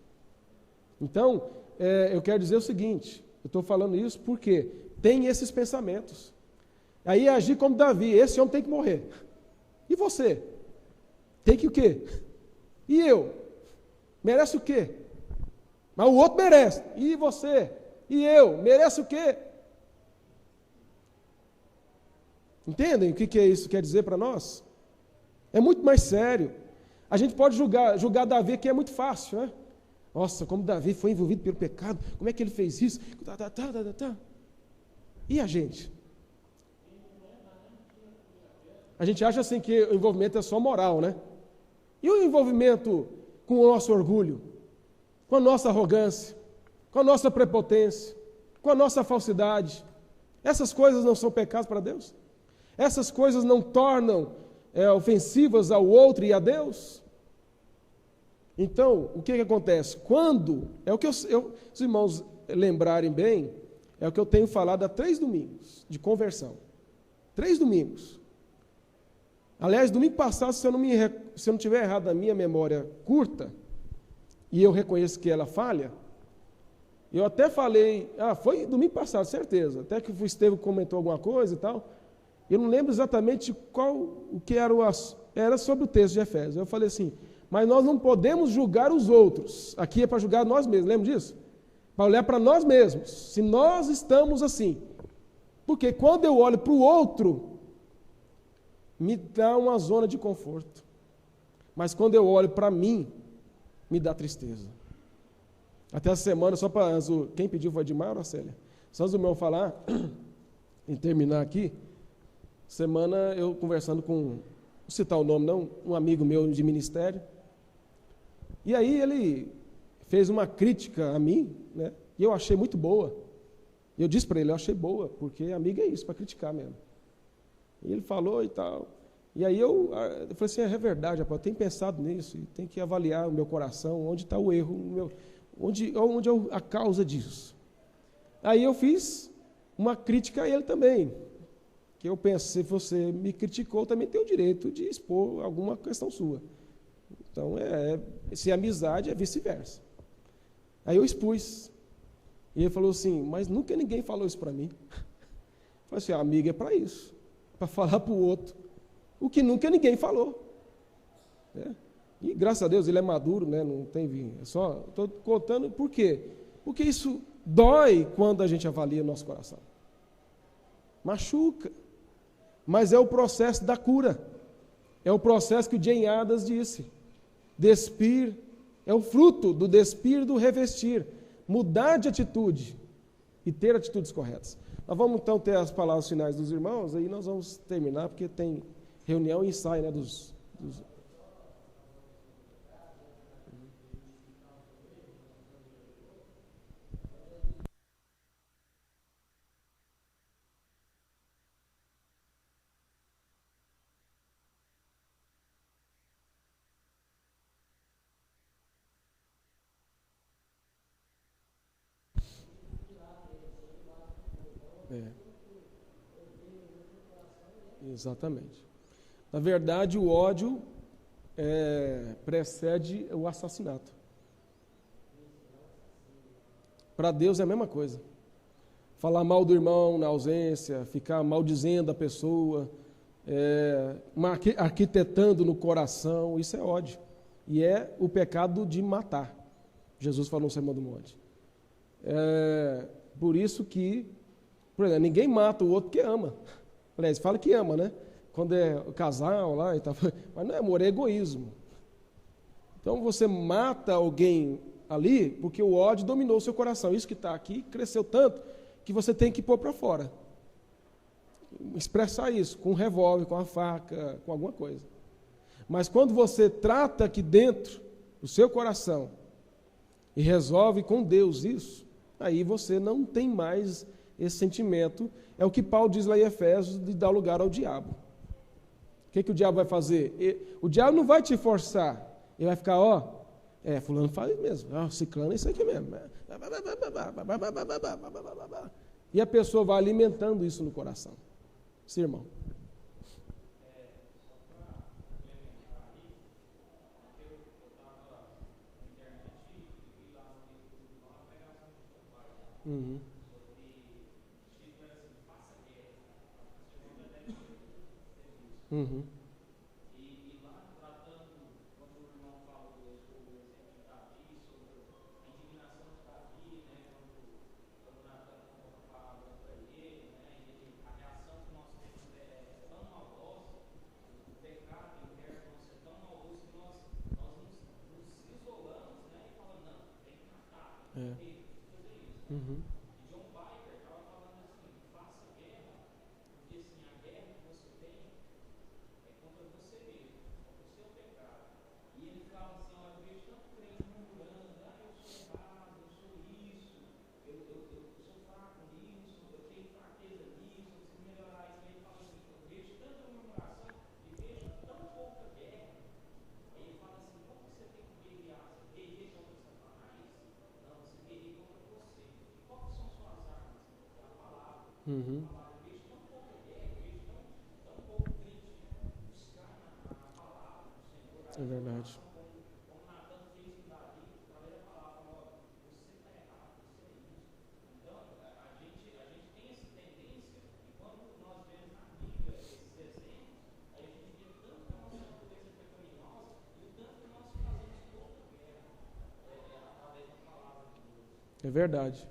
S1: Então, eu quero dizer o seguinte, eu estou falando isso porque tem esses pensamentos. Aí agir como Davi, esse homem tem que morrer. E você? Tem que o quê? E eu? Merece o quê? Mas o outro merece. E você? E eu? Merece o quê? Entendem o que isso quer dizer para nós? É muito mais sério. A gente pode julgar Davi, que é muito fácil, né? Nossa, como Davi foi envolvido pelo pecado, como é que ele fez isso? E a gente? A gente acha assim que o envolvimento é só moral, né? E o envolvimento com o nosso orgulho, com a nossa arrogância, com a nossa prepotência, com a nossa falsidade? Essas coisas não são pecados para Deus? Essas coisas não tornam ofensivas ao outro e a Deus? Então, o que acontece? Quando, é o que se os irmãos lembrarem bem, é o que eu tenho falado há 3 domingos de conversão. 3 domingos. Aliás, domingo passado, se eu não tiver errado a minha memória curta, e eu reconheço que ela falha, eu até falei, foi domingo passado, certeza, até que o Estevão comentou alguma coisa e tal, eu não lembro exatamente o que era sobre o texto de Efésios. Eu falei assim, mas nós não podemos julgar os outros, aqui é para julgar nós mesmos, lembra disso? Para olhar para nós mesmos, se nós estamos assim, porque quando eu olho para o outro, me dá uma zona de conforto, mas quando eu olho para mim, me dá tristeza. Até essa semana, só para quem pediu foi Edmar ou a Célia? Só antes do meu falar, em terminar aqui, semana eu conversando com, não vou citar o nome não, um amigo meu de ministério, e aí ele fez uma crítica a mim, né, e eu achei muito boa. Eu disse para ele, eu achei boa, porque amigo é isso, para criticar mesmo. E ele falou e tal. E aí eu falei assim, é verdade, rapaz, eu tenho pensado nisso, e tenho que avaliar o meu coração, onde está o erro, onde é a causa disso. Aí eu fiz uma crítica a ele também, que eu penso, se você me criticou, também tem o direito de expor alguma questão sua. Então, se é amizade, é vice-versa. Aí eu expus. E ele falou assim, mas nunca ninguém falou isso para mim. Eu falei assim, amigo, é para isso, para falar para o outro o que nunca ninguém falou. E graças a Deus ele é maduro, né? Não tem, só estou contando por quê? Porque isso dói quando a gente avalia nosso coração. Machuca. Mas é o processo da cura. É o processo que o Jane Adams disse. Despir, é o fruto do despir, do revestir. Mudar de atitude e ter atitudes corretas. Nós vamos então ter as palavras finais dos irmãos, aí nós vamos terminar, porque tem reunião e ensaio, né, dos... Exatamente. Na verdade, o ódio precede o assassinato. Para Deus é a mesma coisa. Falar mal do irmão na ausência, ficar maldizendo a pessoa, arquitetando no coração, isso é ódio. E é o pecado de matar. Jesus falou no Sermão do Monte. Por isso que, por exemplo, ninguém mata o outro que ama. Aliás, fala que ama, né? Quando é o casal lá e tal. Mas não é amor, é egoísmo. Então você mata alguém ali porque o ódio dominou o seu coração. Isso que está aqui cresceu tanto que você tem que pôr para fora. Expressar isso com um revólver, com uma faca, com alguma coisa. Mas quando você trata aqui dentro do seu coração e resolve com Deus isso, aí você não tem mais esse sentimento. É o que Paulo diz lá em Efésios, de dar lugar ao diabo. O que o diabo vai fazer? O diabo não vai te forçar. Ele vai ficar, fulano faz mesmo. Ciclano é isso aqui mesmo. E a pessoa vai alimentando isso no coração. Sim, irmão. Uhum. É. Uhum. Uhum. É verdade. É verdade.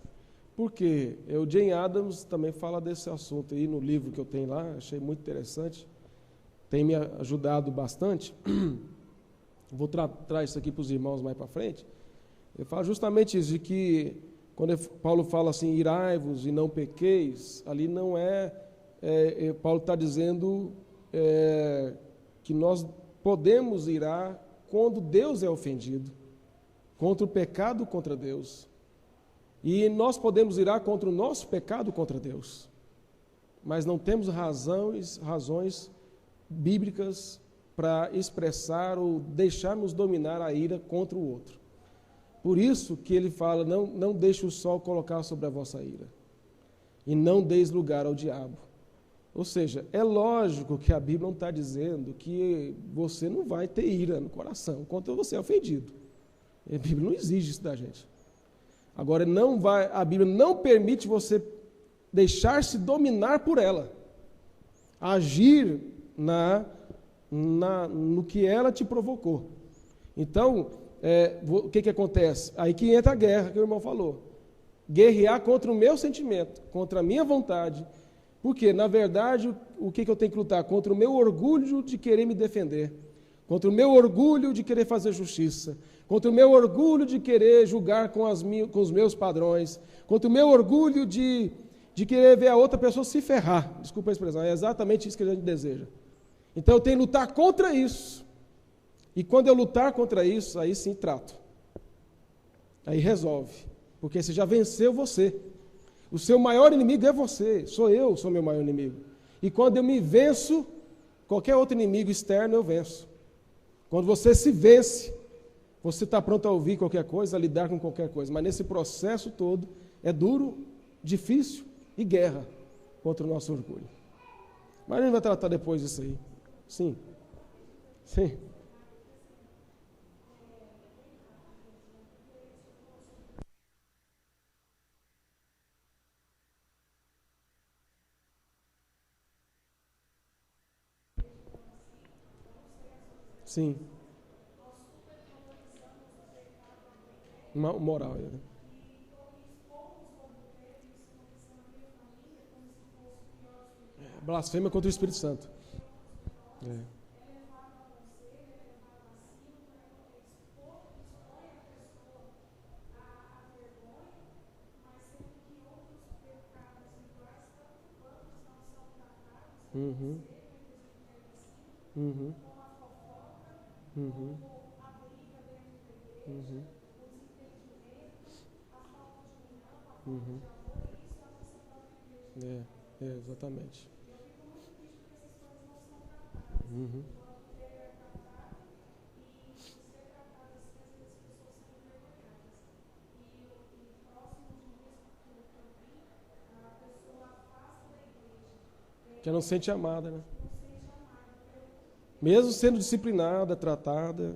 S1: Porque o Jane Addams também fala desse assunto aí no livro que eu tenho lá, achei muito interessante, tem me ajudado bastante. Vou trazer isso aqui para os irmãos mais para frente. Ele fala justamente isso, de que quando Paulo fala assim, irai-vos e não pequeis, ali não Paulo está dizendo que nós podemos irar quando Deus é ofendido, contra o pecado contra Deus. E nós podemos irar contra o nosso pecado contra Deus, mas não temos razões bíblicas para expressar ou deixarmos dominar a ira contra o outro. Por isso que ele fala, não deixe o sol colocar sobre a vossa ira, e não deis lugar ao diabo. Ou seja, é lógico que a Bíblia não está dizendo que você não vai ter ira no coração quando você é ofendido. A Bíblia não exige isso da gente. Agora, a Bíblia não permite você deixar-se dominar por ela, agir no que ela te provocou. Então, o que acontece? Aí que entra a guerra que o irmão falou. Guerrear contra o meu sentimento, contra a minha vontade. Porque, na verdade, o que eu tenho que lutar? Contra o meu orgulho de querer me defender, contra o meu orgulho de querer fazer justiça, contra o meu orgulho de querer julgar com os meus padrões, contra o meu orgulho de querer ver a outra pessoa se ferrar. Desculpa a expressão, é exatamente isso que a gente deseja. Então eu tenho que lutar contra isso. E quando eu lutar contra isso, aí sim trato. Aí resolve. Porque você já venceu você. O seu maior inimigo é você. Eu sou meu maior inimigo. E quando eu me venço, qualquer outro inimigo externo eu venço. Quando você se vence, você está pronto a ouvir qualquer coisa, a lidar com qualquer coisa. Mas nesse processo todo, é duro, difícil e guerra contra o nosso orgulho. Mas a gente vai tratar depois disso aí. Sim. Sim. Sim. Uma moral. Né? Blasfêmia contra o Espírito Santo. É. Uhum. Uhum. Uhum. Uhum. Uhum. Exatamente. Uhum. Que ela não se sente amada, né? Mesmo sendo disciplinada, tratada.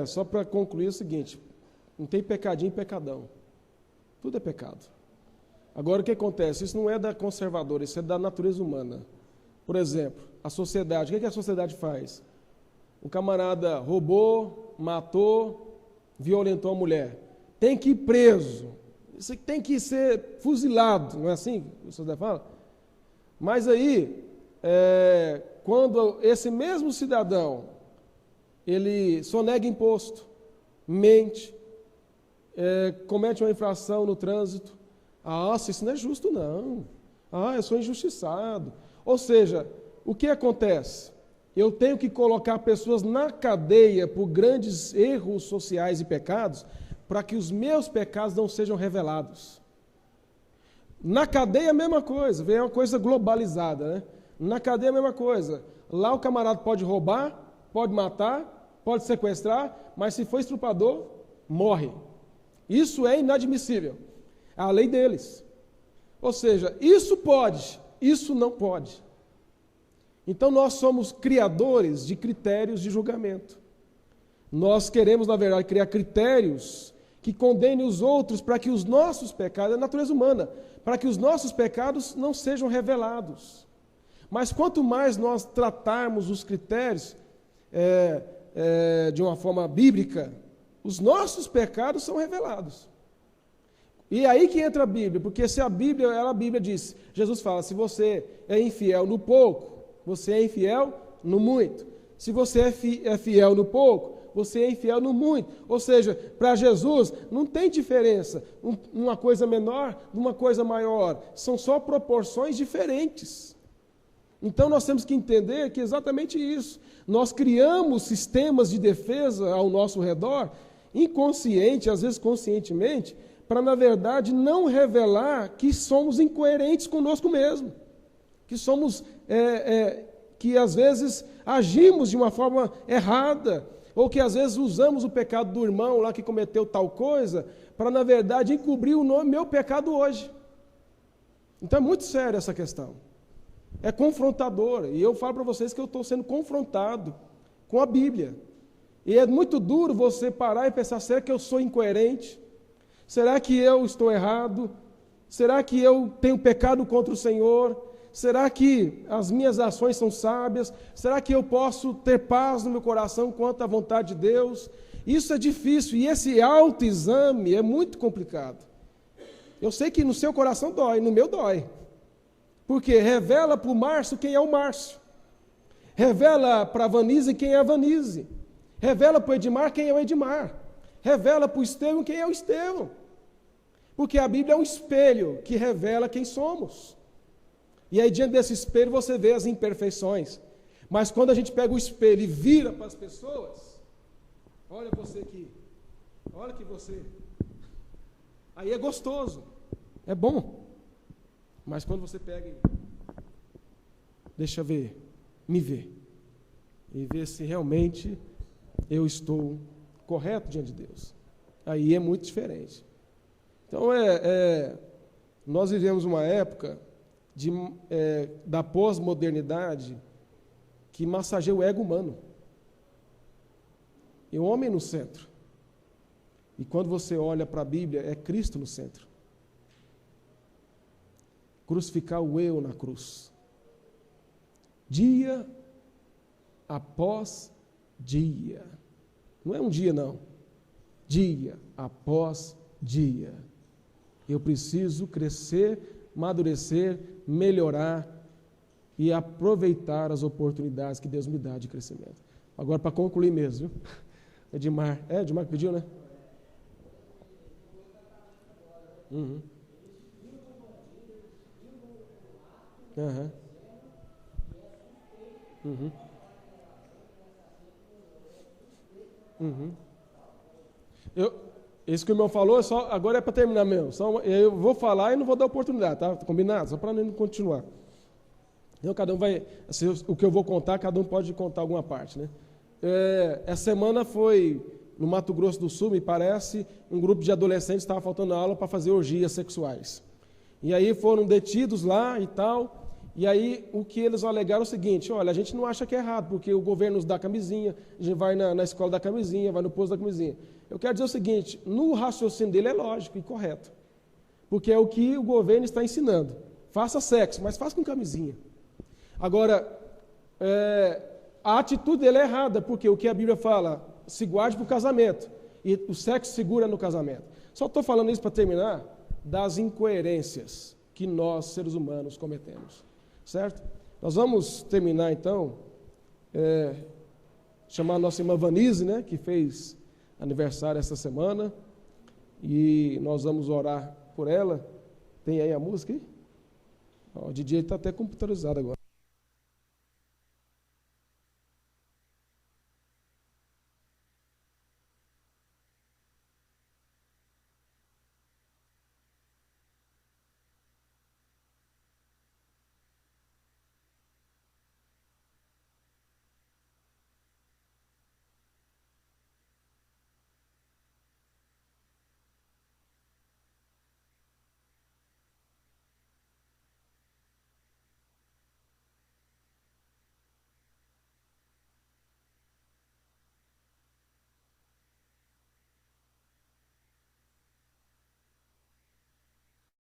S1: Só para concluir é o seguinte, não tem pecadinho e pecadão. Tudo é pecado. Agora o que acontece? Isso não é da conservadora, isso é da natureza humana. Por exemplo, a sociedade, o que a sociedade faz? O camarada roubou, matou, violentou a mulher. Tem que ir preso. Isso tem que ser fuzilado, não é assim que a sociedade fala? Mas aí, quando esse mesmo cidadão, ele sonega imposto, mente, comete uma infração no trânsito, isso não é justo não, eu sou injustiçado. Ou seja, o que acontece? Eu tenho que colocar pessoas na cadeia por grandes erros sociais e pecados, para que os meus pecados não sejam revelados. Na cadeia a mesma coisa, vem uma coisa globalizada, né? Na cadeia a mesma coisa. Lá o camarada pode roubar, pode matar, pode sequestrar, mas se for estuprador, morre. Isso é inadmissível. É a lei deles. Ou seja, isso pode, isso não pode. Então nós somos criadores de critérios de julgamento. Nós queremos, na verdade, criar critérios que condenem os outros para que os nossos pecados, é a natureza humana, para que os nossos pecados não sejam revelados. Mas quanto mais nós tratarmos os critérios de uma forma bíblica, os nossos pecados são revelados. E é aí que entra a Bíblia, porque se a Bíblia diz, Jesus fala, se você é infiel no pouco, você é infiel no muito. Se você é fiel no pouco, você é infiel no muito. Ou seja, para Jesus não tem diferença, uma coisa menor de uma coisa maior, são só proporções diferentes. Então nós temos que entender que é exatamente isso. Nós criamos sistemas de defesa ao nosso redor, inconsciente, às vezes conscientemente, para na verdade não revelar que somos incoerentes conosco mesmo, que somos, que às vezes agimos de uma forma errada, ou que às vezes usamos o pecado do irmão lá que cometeu tal coisa, para na verdade encobrir o meu pecado hoje. Então é muito séria essa questão. É confrontadora, e eu falo para vocês que eu estou sendo confrontado com a Bíblia. E é muito duro você parar e pensar, será que eu sou incoerente? Será que eu estou errado? Será que eu tenho pecado contra o Senhor? Será que as minhas ações são sábias? Será que eu posso ter paz no meu coração quanto à vontade de Deus? Isso é difícil, e esse autoexame é muito complicado. Eu sei que no seu coração dói, no meu dói. Porque revela para o Márcio quem é o Márcio. Revela para a Vanise quem é a Vanise. Revela para o Edmar quem é o Edmar. Revela para o Estevão quem é o Estevão. Porque a Bíblia é um espelho que revela quem somos. E aí diante desse espelho você vê as imperfeições. Mas quando a gente pega o espelho e vira para as pessoas, olha você aqui, olha que você... Aí é gostoso, é bom. Mas quando você pega e deixa ver, me ver, e ver se realmente eu estou correto diante de Deus, aí é muito diferente. Então, nós vivemos uma época da pós-modernidade que massageia o ego humano. E o homem no centro. E quando você olha para a Bíblia, é Cristo no centro. Crucificar o eu na cruz. Dia após dia. Não é um dia, não. Dia após dia. Eu preciso crescer, amadurecer, melhorar e aproveitar as oportunidades que Deus me dá de crescimento. Agora, para concluir mesmo, viu? Edmar que pediu, né? Uhum. Uhum. Uhum. Uhum. Isso que o irmão falou, agora é para terminar mesmo. Eu vou falar e não vou dar oportunidade, tá? Combinado? Só para não continuar. Então, cada um vai... Assim, o que eu vou contar, cada um pode contar alguma parte, né? Essa semana foi no Mato Grosso do Sul, me parece, um grupo de adolescentes estava faltando aula para fazer orgias sexuais. E aí foram detidos lá e tal, E aí, o que eles alegaram é o seguinte: olha, a gente não acha que é errado, porque o governo nos dá camisinha, a gente vai na escola da camisinha, vai no posto da camisinha. Eu quero dizer o seguinte: no raciocínio dele é lógico e correto, porque é o que o governo está ensinando. Faça sexo, mas faça com camisinha. Agora, a atitude dele é errada, porque o que a Bíblia fala, se guarde para o casamento, e o sexo segura no casamento. Só estou falando isso para terminar, das incoerências que nós, seres humanos, cometemos. Certo? Nós vamos terminar, então, chamar a nossa irmã Vanise, né, que fez aniversário essa semana, e nós vamos orar por ela. Tem aí a música aí? O DJ está até computarizado agora.